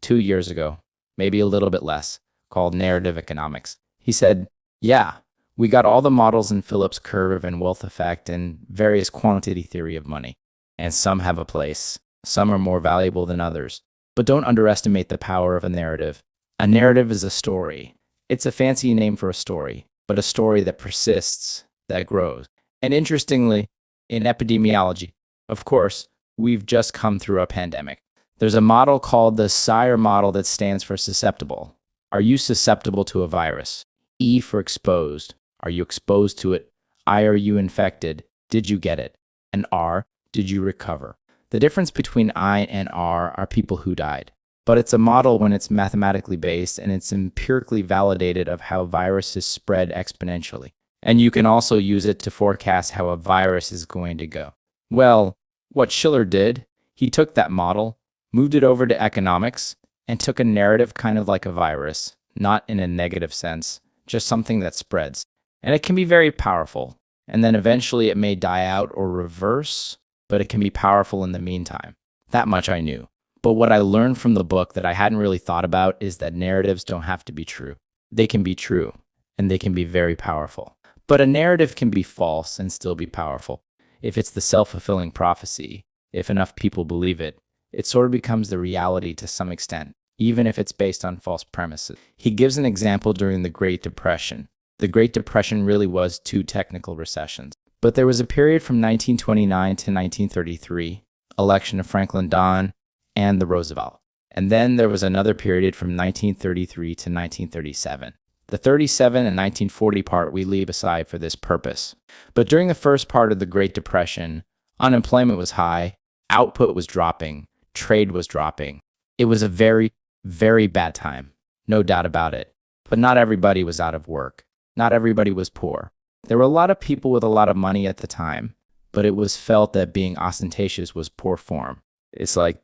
2 years ago, maybe a little bit less, called Narrative Economics. He said, yeah, we got all the models in Phillips curve and wealth effect and various quantity theory of money, and some have a place. Some are more valuable than others. But don't underestimate the power of a narrative. A narrative is a story. It's a fancy name for a story, but a story that persists, that grows. And interestingly, in epidemiology, of course, we've just come through a pandemic. There's a model called the SIRE model that stands for susceptible. Are you susceptible to a virus? E for exposed. Are you exposed to it? I, are you infected? Did you get it? And R, did you recover? The difference between I and R are people who died. But it's a model when it's mathematically based and it's empirically validated of how viruses spread exponentially. And you can also use it to forecast how a virus is going to go. Well, what Shiller did, he took that model, moved it over to economics, and took a narrative kind of like a virus, not in a negative sense, just something that spreads. And it can be very powerful. And then eventually it may die out or reverse, but it can be powerful in the meantime. That much I knew. But what I learned from the book that I hadn't really thought about is that narratives don't have to be true. They can be true, and they can be very powerful. But a narrative can be false and still be powerful. If it's the self-fulfilling prophecy, if enough people believe it, it sort of becomes the reality to some extent, even if it's based on false premises. He gives an example during the Great Depression. The Great Depression really was 2 technical recessions. But there was a period from 1929 to 1933, election of Franklin Don and the Roosevelt. And then there was another period from 1933 to 1937. The 37 and 1940 part we leave aside for this purpose. But during the first part of the Great Depression, unemployment was high, output was dropping, trade was dropping. It was a very, very bad time, no doubt about it. But not everybody was out of work. Not everybody was poor. There were a lot of people with a lot of money at the time, but it was felt that being ostentatious was poor form. It's like,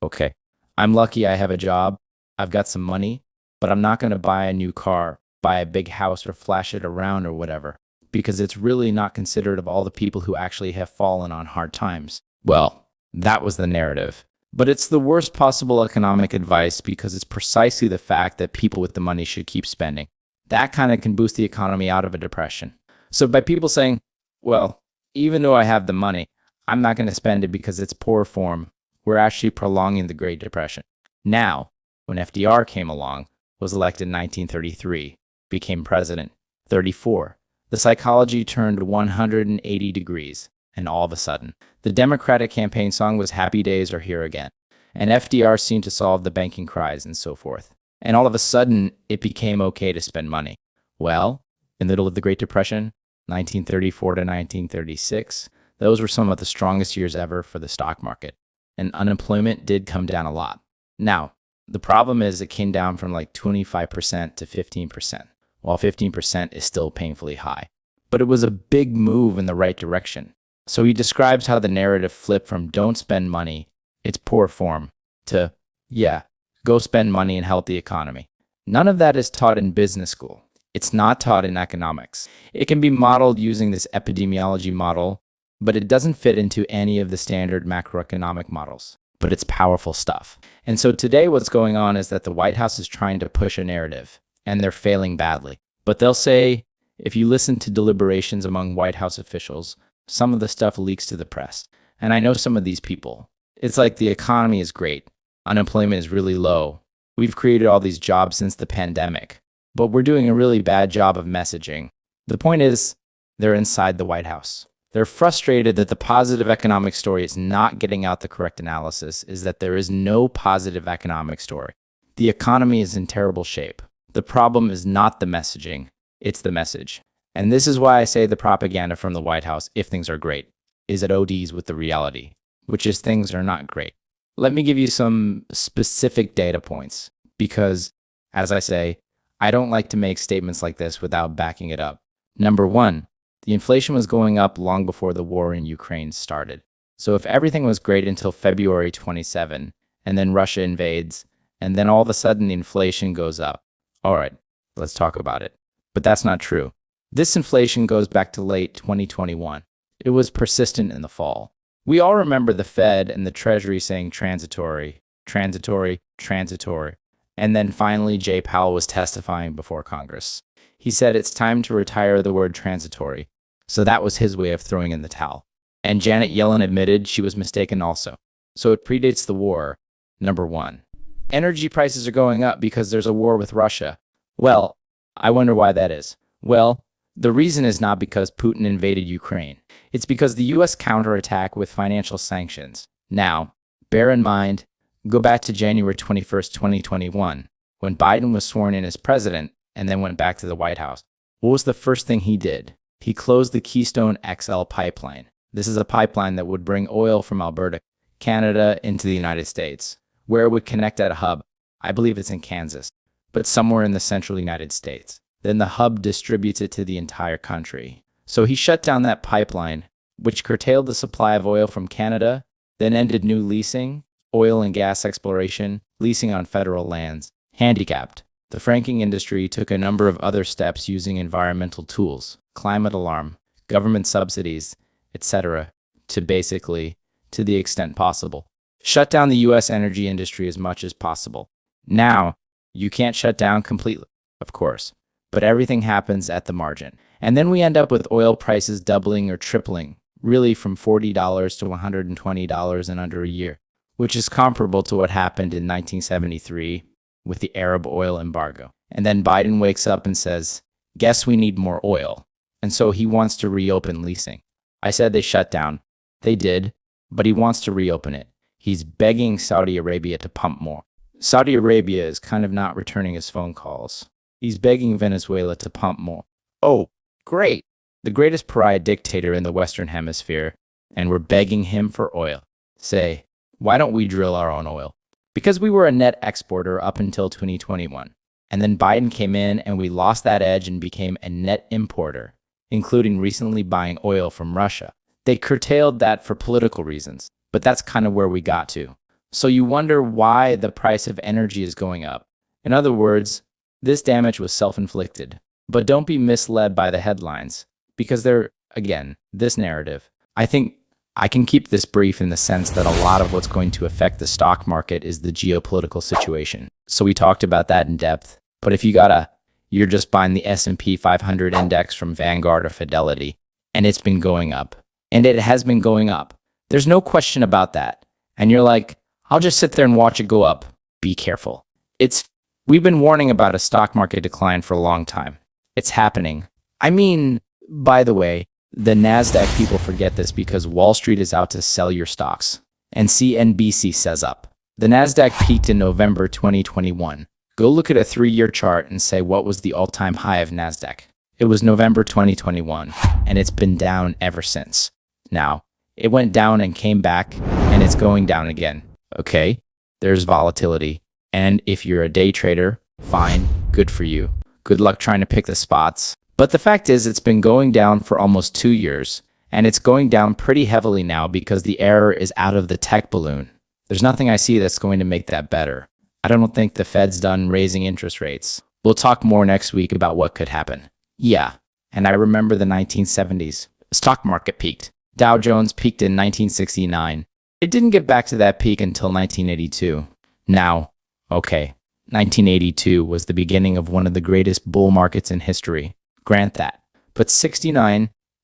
okay, I'm lucky I have a job, I've got some money, but I'm not going to buy a new car, buy a big house, or flash it around or whatever, because it's really not considerate of all the people who actually have fallen on hard times. Well, that was the narrative. But it's the worst possible economic advice because it's precisely the fact that people with the money should keep spending. That kind of can boost the economy out of a depression. So by people saying, well, even though I have the money, I'm not going to spend it because it's poor form, we're actually prolonging the Great Depression. Now, when FDR came along, was elected in 1933, became president, 34, the psychology turned 180 degrees, and all of a sudden, the Democratic campaign song was Happy Days Are Here Again, and FDR seemed to solve the banking crisis and so forth. And all of a sudden, it became okay to spend money. Well, in the middle of the Great Depression, 1934 to 1936, those were some of the strongest years ever for the stock market, and unemployment did come down a lot. Now, the problem is it came down from like 25% to 15%, while 15% is still painfully high. But it was a big move in the right direction. So he describes how the narrative flipped from don't spend money, it's poor form, to, yeah, go spend money and help the economy. None of that is taught in business school. It's not taught in economics. It can be modeled using this epidemiology model, but it doesn't fit into any of the standard macroeconomic models. But it's powerful stuff. And so today what's going on is that the White House is trying to push a narrative, and they're failing badly. But they'll say, if you listen to deliberations among White House officials, some of the stuff leaks to the press. And I know some of these people. It's like the economy is great. Unemployment is really low. We've created all these jobs since the pandemic. But we're doing a really bad job of messaging. The point is, they're inside the White House. They're frustrated that the positive economic story is not getting out the correct analysis, is that there is no positive economic story. The economy is in terrible shape. The problem is not the messaging, it's the message. And this is why I say the propaganda from the White House, if things are great, is at ODs with the reality, which is things are not great. Let me give you some specific data points, because, as I say, I don't like to make statements like this without backing it up. Number one, the inflation was going up long before the war in Ukraine started. So if everything was great until February 27, and then Russia invades, and then all of a sudden the inflation goes up, all right, let's talk about it. But that's not true. This inflation goes back to late 2021. It was persistent in the fall. We all remember the Fed and the Treasury saying transitory, transitory, transitory. And then finally, Jay Powell was testifying before Congress. He said it's time to retire the word transitory. So that was his way of throwing in the towel. And Janet Yellen admitted she was mistaken also. So it predates the war, number one. Energy prices are going up because there's a war with Russia. Well, I wonder why that is. Well, the reason is not because Putin invaded Ukraine. It's because the US counterattacked with financial sanctions. Now, bear in mind, go back to January 21st, 2021, when Biden was sworn in as president and then went back to the White House. What was the first thing he did? He closed the Keystone XL pipeline. This is a pipeline that would bring oil from Alberta, Canada, into the United States, where it would connect at a hub. I believe it's in Kansas, but somewhere in the central United States. Then the hub distributes it to the entire country. So he shut down that pipeline, which curtailed the supply of oil from Canada, then ended new leasing, oil and gas exploration, leasing on federal lands, handicapped. The fracking industry took a number of other steps using environmental tools, climate alarm, government subsidies, etc., to basically, to the extent possible, shut down the US energy industry as much as possible. Now, you can't shut down completely, of course, but everything happens at the margin. And then we end up with oil prices doubling or tripling, really from $40 to $120 in under a year, which is comparable to what happened in 1973 with the Arab oil embargo. And then Biden wakes up and says, guess we need more oil. And so he wants to reopen leasing. I said they shut down. They did, but he wants to reopen it. He's begging Saudi Arabia to pump more. Saudi Arabia is kind of not returning his phone calls. He's begging Venezuela to pump more. Oh, great. The greatest pariah dictator in the Western Hemisphere, and we're begging him for oil. Say, why don't we drill our own oil? Because we were a net exporter up until 2021. And then Biden came in and we lost that edge and became a net importer, including recently buying oil from Russia. They curtailed that for political reasons, but that's kind of where we got to. So you wonder why the price of energy is going up. In other words, this damage was self-inflicted. But don't be misled by the headlines, because they're, again, this narrative. I think I can keep this brief in the sense that a lot of what's going to affect the stock market is the geopolitical situation. So we talked about that in depth. But if you got You're just buying the S&P 500 index from Vanguard or Fidelity, and it's been going up. And it has been going up. There's no question about that. And you're like, I'll just sit there and watch it go up. Be careful. We've been warning about a stock market decline for a long time. It's happening. I mean, by the way, the NASDAQ people forget this because Wall Street is out to sell your stocks. And CNBC says up. The NASDAQ peaked in November 2021. Go look at a 3-year chart and say what was the all-time high of NASDAQ. It was November 2021, and it's been down ever since. Now, it went down and came back, and it's going down again. Okay? There's volatility. And if you're a day trader, fine, good for you. Good luck trying to pick the spots. But the fact is, it's been going down for almost 2 years, and it's going down pretty heavily now because the error is out of the tech balloon. There's nothing I see that's going to make that better. I don't think the Fed's done raising interest rates. We'll talk more next week about what could happen. Yeah, and I remember the 1970s. The stock market peaked. Dow Jones peaked in 1969. It didn't get back to that peak until 1982. Now, okay, 1982 was the beginning of one of the greatest bull markets in history. Grant that. But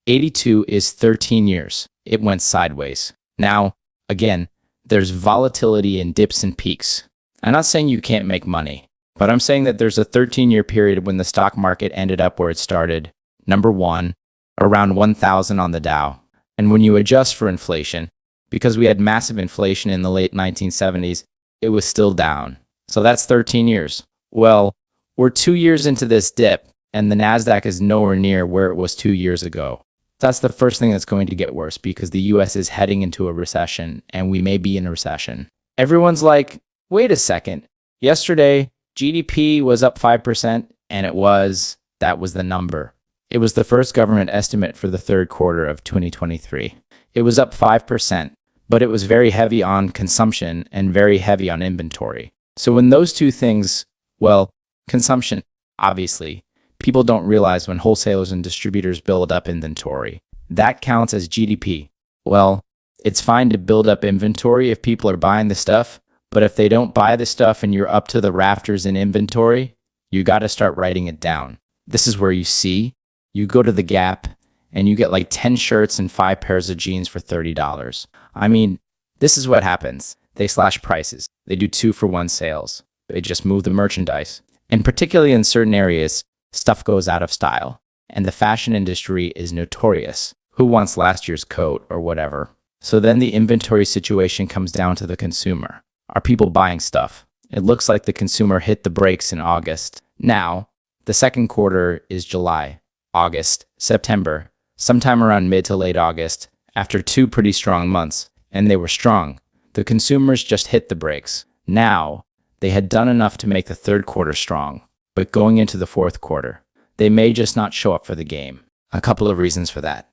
82 is 13 years. It went sideways. Now, again, there's volatility in dips and peaks. I'm not saying you can't make money, but I'm saying that there's a 13-year period when the stock market ended up where it started. Number one, around 1,000 on the Dow. And when you adjust for inflation, because we had massive inflation in the late 1970s, it was still down. So that's 13 years. Well, we're 2 years into this dip, and the NASDAQ is nowhere near where it was 2 years ago. That's the first thing that's going to get worse because the US is heading into a recession, and we may be in a recession. Everyone's like, wait a second. Yesterday, GDP was up 5%, and that was the number. It was the first government estimate for the third quarter of 2023. It was up 5%, but it was very heavy on consumption and very heavy on inventory. So when those two things, well, consumption, obviously, people don't realize when wholesalers and distributors build up inventory. That counts as GDP. Well, it's fine to build up inventory if people are buying the stuff, but if they don't buy the stuff and you're up to the rafters in inventory, you got to start writing it down. This is where you go to the Gap and you get like 10 shirts and 5 pairs of jeans for $30. I mean, this is what happens. They slash prices. They do 2-for-1 sales. They just move the merchandise. And particularly in certain areas, stuff goes out of style. And the fashion industry is notorious. Who wants last year's coat or whatever? So then the inventory situation comes down to the consumer. Are people buying stuff? It looks like the consumer hit the brakes in August. Now, the second quarter is July, August, September, sometime around mid to late August, after 2 pretty strong months, and they were strong. The consumers just hit the brakes. Now, they had done enough to make the third quarter strong, but going into the fourth quarter, they may just not show up for the game. A couple of reasons for that.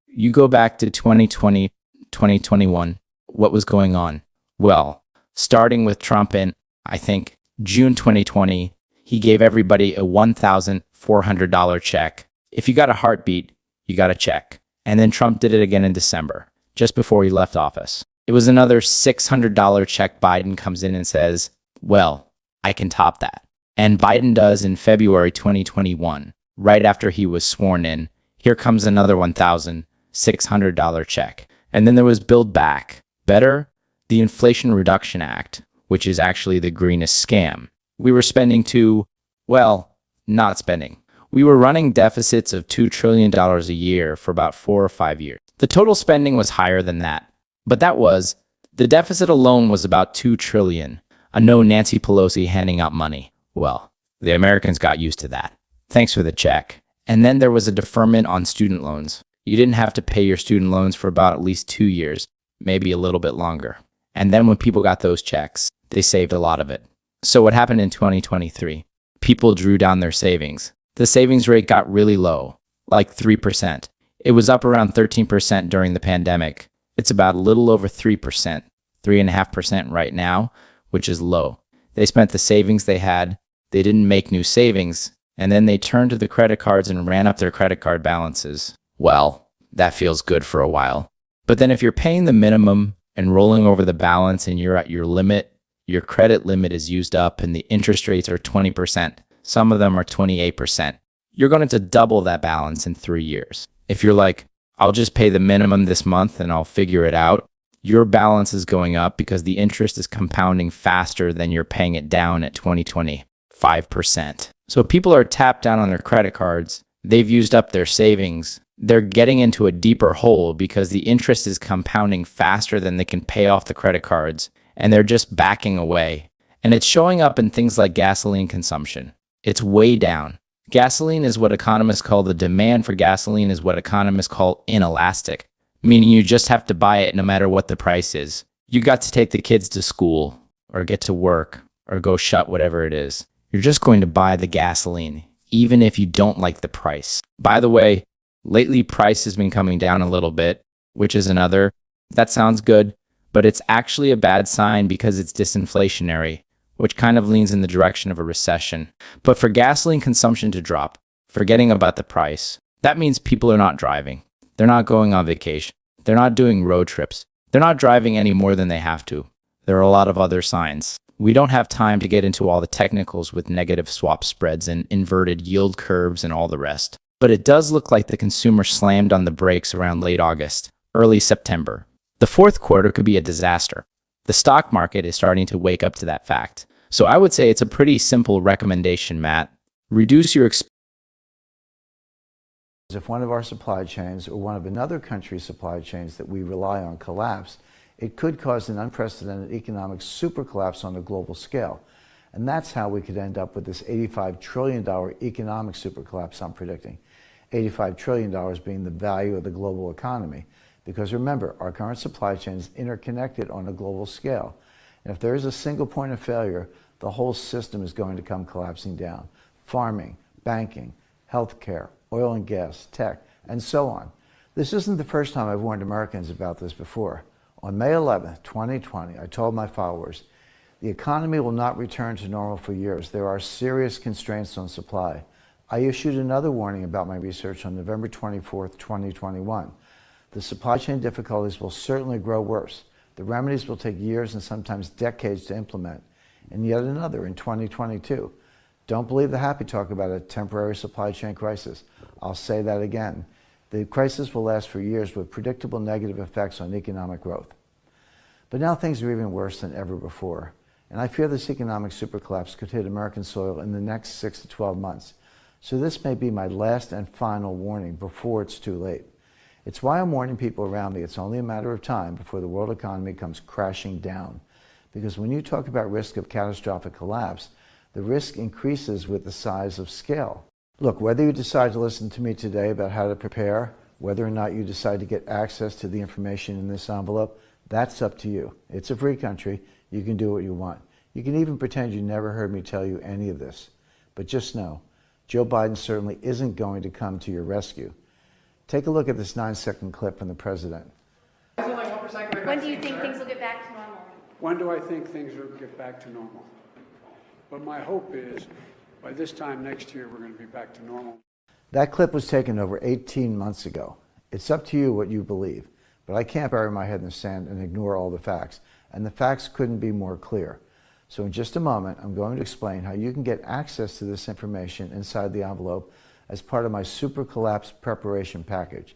You go back to 2020, 2021, what was going on? Well, starting with Trump in, I think, June 2020, he gave everybody a $1,400 check. If you got a heartbeat, you got a check. And then Trump did it again in December, just before he left office. It was another $600 check. Biden comes in and says, well, I can top that. And Biden does in February 2021, right after he was sworn in. Here comes another $1,600 check. And then there was Build Back Better, the Inflation Reduction Act, which is actually the greenest scam. We were spending not spending. We were running deficits of $2 trillion a year for about 4 or 5 years. The total spending was higher than that. But the deficit alone was about $2 trillion. A no Nancy Pelosi handing out money. Well, the Americans got used to that. Thanks for the check. And then there was a deferment on student loans. You didn't have to pay your student loans for about at least 2 years, maybe a little bit longer. And then when people got those checks, they saved a lot of it. So what happened in 2023? People drew down their savings. The savings rate got really low, like 3%. It was up around 13% during the pandemic. It's about a little over 3%, 3.5% right now, which is low. They spent the savings they had, they didn't make new savings, and then they turned to the credit cards and ran up their credit card balances. Well, that feels good for a while. But then if you're paying the minimum and rolling over the balance and you're at your limit, your credit limit is used up and the interest rates are 20%. Some of them are 28%. You're going to double that balance in 3 years. If you're like, I'll just pay the minimum this month and I'll figure it out, your balance is going up because the interest is compounding faster than you're paying it down at 5%. So people are tapped down on their credit cards. They've used up their savings. They're getting into a deeper hole because the interest is compounding faster than they can pay off the credit cards, and they're just backing away. And it's showing up in things like gasoline consumption. It's way down. Gasoline is what economists call the demand for gasoline is what economists call inelastic, meaning you just have to buy it no matter what the price is. You got to take the kids to school or get to work or go shut whatever it is. You're just going to buy the gasoline, even if you don't like the price. By the way, lately price has been coming down a little bit, which is another. That sounds good, but it's actually a bad sign because it's disinflationary, which kind of leans in the direction of a recession. But for gasoline consumption to drop, forgetting about the price, that means people are not driving. They're not going on vacation. They're not doing road trips. They're not driving any more than they have to. There are a lot of other signs. We don't have time to get into all the technicals with negative swap spreads and inverted yield curves and all the rest. But it does look like the consumer slammed on the brakes around late August, early September. The fourth quarter could be a disaster. The stock market is starting to wake up to that fact. So I would say it's a pretty simple recommendation, Matt. Reduce your expenses. If one of our supply chains or one of another country's supply chains that we rely on collapse, it could cause an unprecedented economic super collapse on a global scale. And that's how we could end up with this $85 trillion economic super collapse I'm predicting. $85 trillion being the value of the global economy. Because remember, our current supply chain is interconnected on a global scale. And if there is a single point of failure, the whole system is going to come collapsing down. Farming, banking, healthcare, oil and gas, tech, and so on. This isn't the first time I've warned Americans about this before. On May 11, 2020, I told my followers, the economy will not return to normal for years. There are serious constraints on supply. I issued another warning about my research on November 24, 2021. The supply chain difficulties will certainly grow worse. The remedies will take years and sometimes decades to implement. And yet another in 2022. Don't believe the happy talk about a temporary supply chain crisis. I'll say that again. The crisis will last for years with predictable negative effects on economic growth. But now things are even worse than ever before. And I fear this economic super collapse could hit American soil in the next 6 to 12 months. So this may be my last and final warning before it's too late. It's why I'm warning people around me it's only a matter of time before the world economy comes crashing down. Because when you talk about risk of catastrophic collapse, the risk increases with the size of scale. Look, whether you decide to listen to me today about how to prepare, whether or not you decide to get access to the information in this envelope, that's up to you. It's a free country. You can do what you want. You can even pretend you never heard me tell you any of this. But just know, Joe Biden certainly isn't going to come to your rescue. Take a look at this 9-second clip from the president. When do you think things will get back to normal? When do I think things will get back to normal? But my hope is by this time next year, we're going to be back to normal. That clip was taken over 18 months ago. It's up to you what you believe, but I can't bury my head in the sand and ignore all the facts, and the facts couldn't be more clear. So in just a moment, I'm going to explain how you can get access to this information inside the envelope as part of my super collapse preparation package.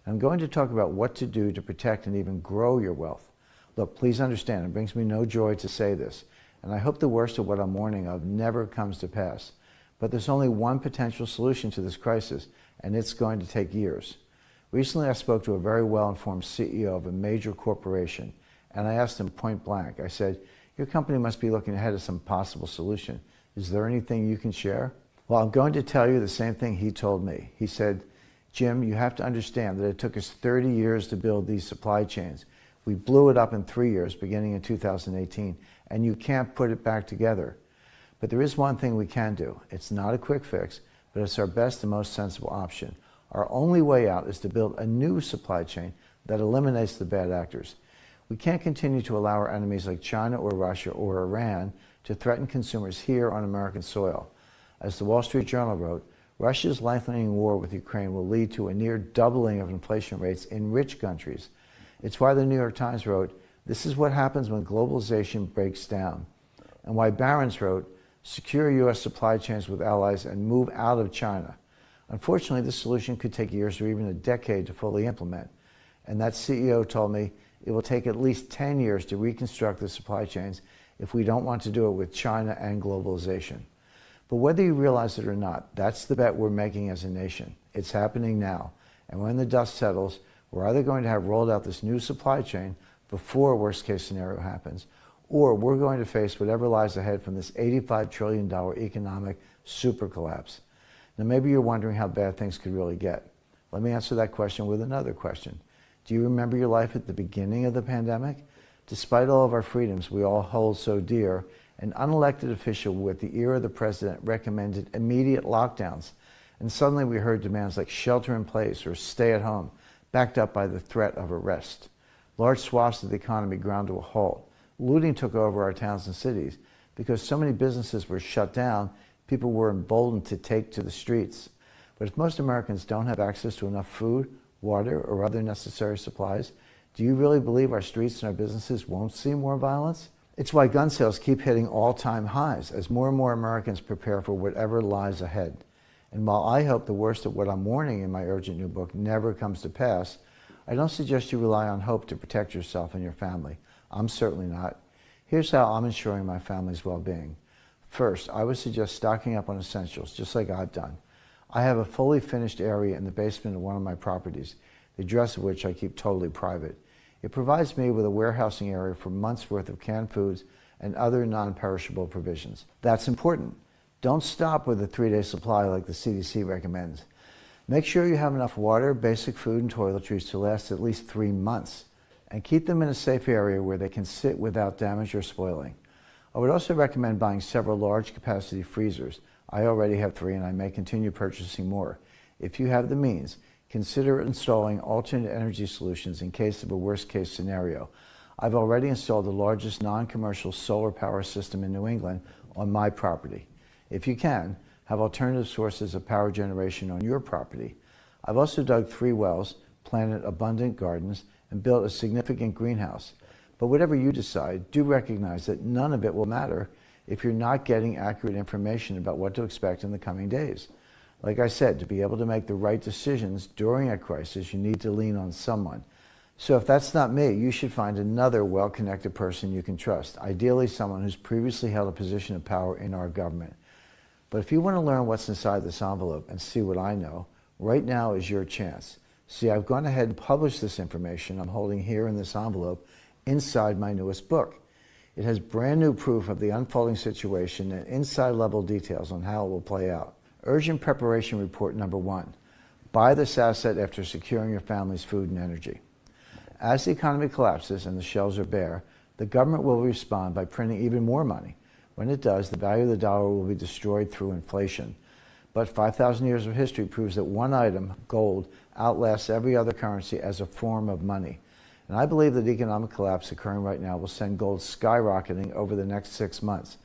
And I'm going to talk about what to do to protect and even grow your wealth. Look, please understand, it brings me no joy to say this, and I hope the worst of what I'm warning of never comes to pass. But there's only one potential solution to this crisis, and it's going to take years. Recently, I spoke to a very well-informed CEO of a major corporation, and I asked him point blank, I said, your company must be looking ahead at some possible solution. Is there anything you can share? Well, I'm going to tell you the same thing he told me. He said, Jim, you have to understand that it took us 30 years to build these supply chains. We blew it up in 3 years, beginning in 2018, and you can't put it back together. But there is one thing we can do. It's not a quick fix, but it's our best and most sensible option. Our only way out is to build a new supply chain that eliminates the bad actors. We can't continue to allow our enemies like China or Russia or Iran to threaten consumers here on American soil. As the Wall Street Journal wrote, Russia's lengthening war with Ukraine will lead to a near doubling of inflation rates in rich countries. It's why the New York Times wrote, this is what happens when globalization breaks down. And why Barron's wrote, secure U.S. supply chains with allies, and move out of China. Unfortunately, this solution could take years or even a decade to fully implement. And that CEO told me it will take at least 10 years to reconstruct the supply chains if we don't want to do it with China and globalization. But whether you realize it or not, that's the bet we're making as a nation. It's happening now. And when the dust settles, we're either going to have rolled out this new supply chain before worst case scenario happens, or we're going to face whatever lies ahead from this $85 trillion economic super collapse. Now, maybe you're wondering how bad things could really get. Let me answer that question with another question. Do you remember your life at the beginning of the pandemic? Despite all of our freedoms we all hold so dear, an unelected official with the ear of the president recommended immediate lockdowns. And suddenly we heard demands like shelter in place or stay at home, backed up by the threat of arrest. Large swaths of the economy ground to a halt. Looting took over our towns and cities. Because so many businesses were shut down, people were emboldened to take to the streets. But if most Americans don't have access to enough food, water, or other necessary supplies, do you really believe our streets and our businesses won't see more violence? It's why gun sales keep hitting all-time highs as more and more Americans prepare for whatever lies ahead. And while I hope the worst of what I'm warning in my urgent new book never comes to pass, I don't suggest you rely on hope to protect yourself and your family. I'm certainly not. Here's how I'm ensuring my family's well-being. First, I would suggest stocking up on essentials, just like I've done. I have a fully finished area in the basement of one of my properties, the address of which I keep totally private. It provides me with a warehousing area for months' worth of canned foods and other non-perishable provisions. That's important. Don't stop with a 3-day supply like the CDC recommends. Make sure you have enough water, basic food, and toiletries to last at least 3 months. And keep them in a safe area where they can sit without damage or spoiling. I would also recommend buying several large capacity freezers. I already have 3 and I may continue purchasing more. If you have the means, consider installing alternate energy solutions in case of a worst case scenario. I've already installed the largest non-commercial solar power system in New England on my property. If you can, have alternative sources of power generation on your property. I've also dug 3 wells, planted abundant gardens, and built a significant greenhouse. But whatever you decide, do recognize that none of it will matter if you're not getting accurate information about what to expect in the coming days. Like I said, to be able to make the right decisions during a crisis, you need to lean on someone. So if that's not me, you should find another well-connected person you can trust, ideally someone who's previously held a position of power in our government. But if you want to learn what's inside this envelope and see what I know, right now is your chance. See, I've gone ahead and published this information I'm holding here in this envelope inside my newest book. It has brand new proof of the unfolding situation and inside-level details on how it will play out. Urgent Preparation Report number 1. Buy this asset after securing your family's food and energy. As the economy collapses and the shelves are bare, the government will respond by printing even more money. When it does, the value of the dollar will be destroyed through inflation. But 5,000 years of history proves that one item, gold, outlasts every other currency as a form of money. And I believe that the economic collapse occurring right now will send gold skyrocketing over the next 6 months.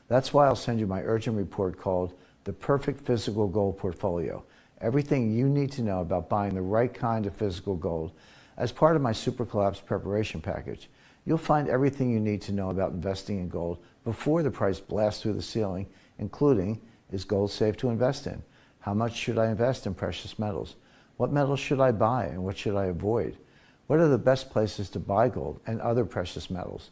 That's why I'll send you my urgent report called The Perfect Physical Gold Portfolio. Everything you need to know about buying the right kind of physical gold as part of my super collapse preparation package. You'll find everything you need to know about investing in gold before the price blasts through the ceiling, including, is gold safe to invest in? How much should I invest in precious metals? What metals should I buy and what should I avoid? What are the best places to buy gold and other precious metals?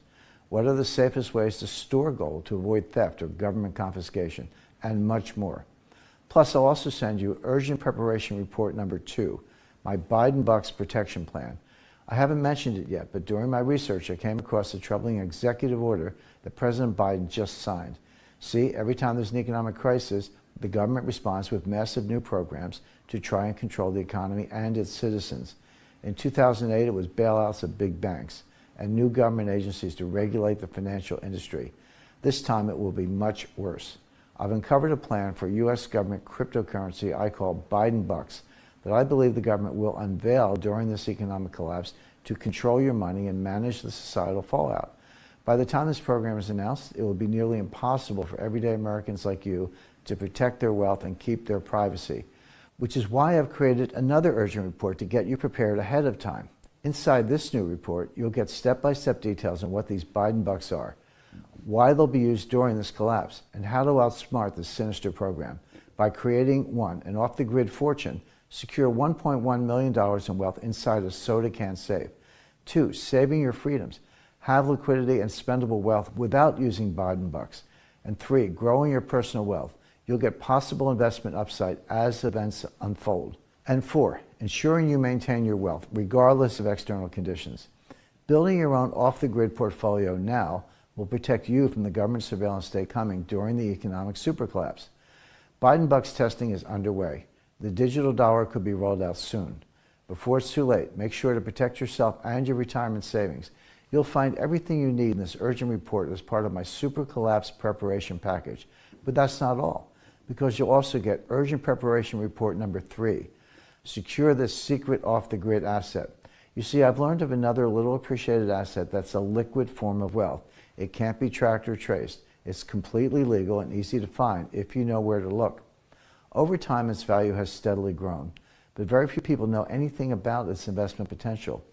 What are the safest ways to store gold to avoid theft or government confiscation? And much more. Plus, I'll also send you Urgent Preparation Report number 2, my Biden Bucks Protection Plan. I haven't mentioned it yet, but during my research, I came across a troubling executive order that President Biden just signed. See, every time there's an economic crisis, the government responds with massive new programs to try and control the economy and its citizens. In 2008, it was bailouts of big banks and new government agencies to regulate the financial industry. This time, it will be much worse. I've uncovered a plan for U.S. government cryptocurrency I call Biden Bucks that I believe the government will unveil during this economic collapse to control your money and manage the societal fallout. By the time this program is announced, it will be nearly impossible for everyday Americans like you to protect their wealth and keep their privacy, which is why I've created another urgent report to get you prepared ahead of time. Inside this new report, you'll get step-by-step details on what these Biden Bucks are. why they'll be used during this collapse, and how to outsmart this sinister program by creating 1. An off-the-grid fortune. Secure $1.1 million in wealth inside a soda can safe. 2. Saving your freedoms. Have liquidity and spendable wealth without using Biden bucks. And 3. Growing your personal wealth. You'll get possible investment upside as events unfold. And 4. Ensuring you maintain your wealth regardless of external conditions. Building your own off-the-grid portfolio now will protect you from the government surveillance state coming during the economic supercollapse. Biden bucks testing is underway. The digital dollar could be rolled out soon. Before it's too late, make sure to protect yourself and your retirement savings. You'll find everything you need in this urgent report as part of my super collapse preparation package. But that's not all, because you'll also get urgent preparation report number 3. Secure this secret off-the-grid asset. You see, I've learned of another little appreciated asset that's a liquid form of wealth. It can't be tracked or traced. It's completely legal and easy to find if you know where to look. Over time, its value has steadily grown, but very few people know anything about its investment potential.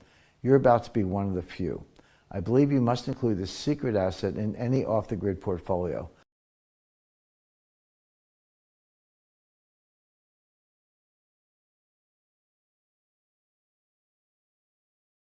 You're about to be one of the few. I believe you must include this secret asset in any off-the-grid portfolio.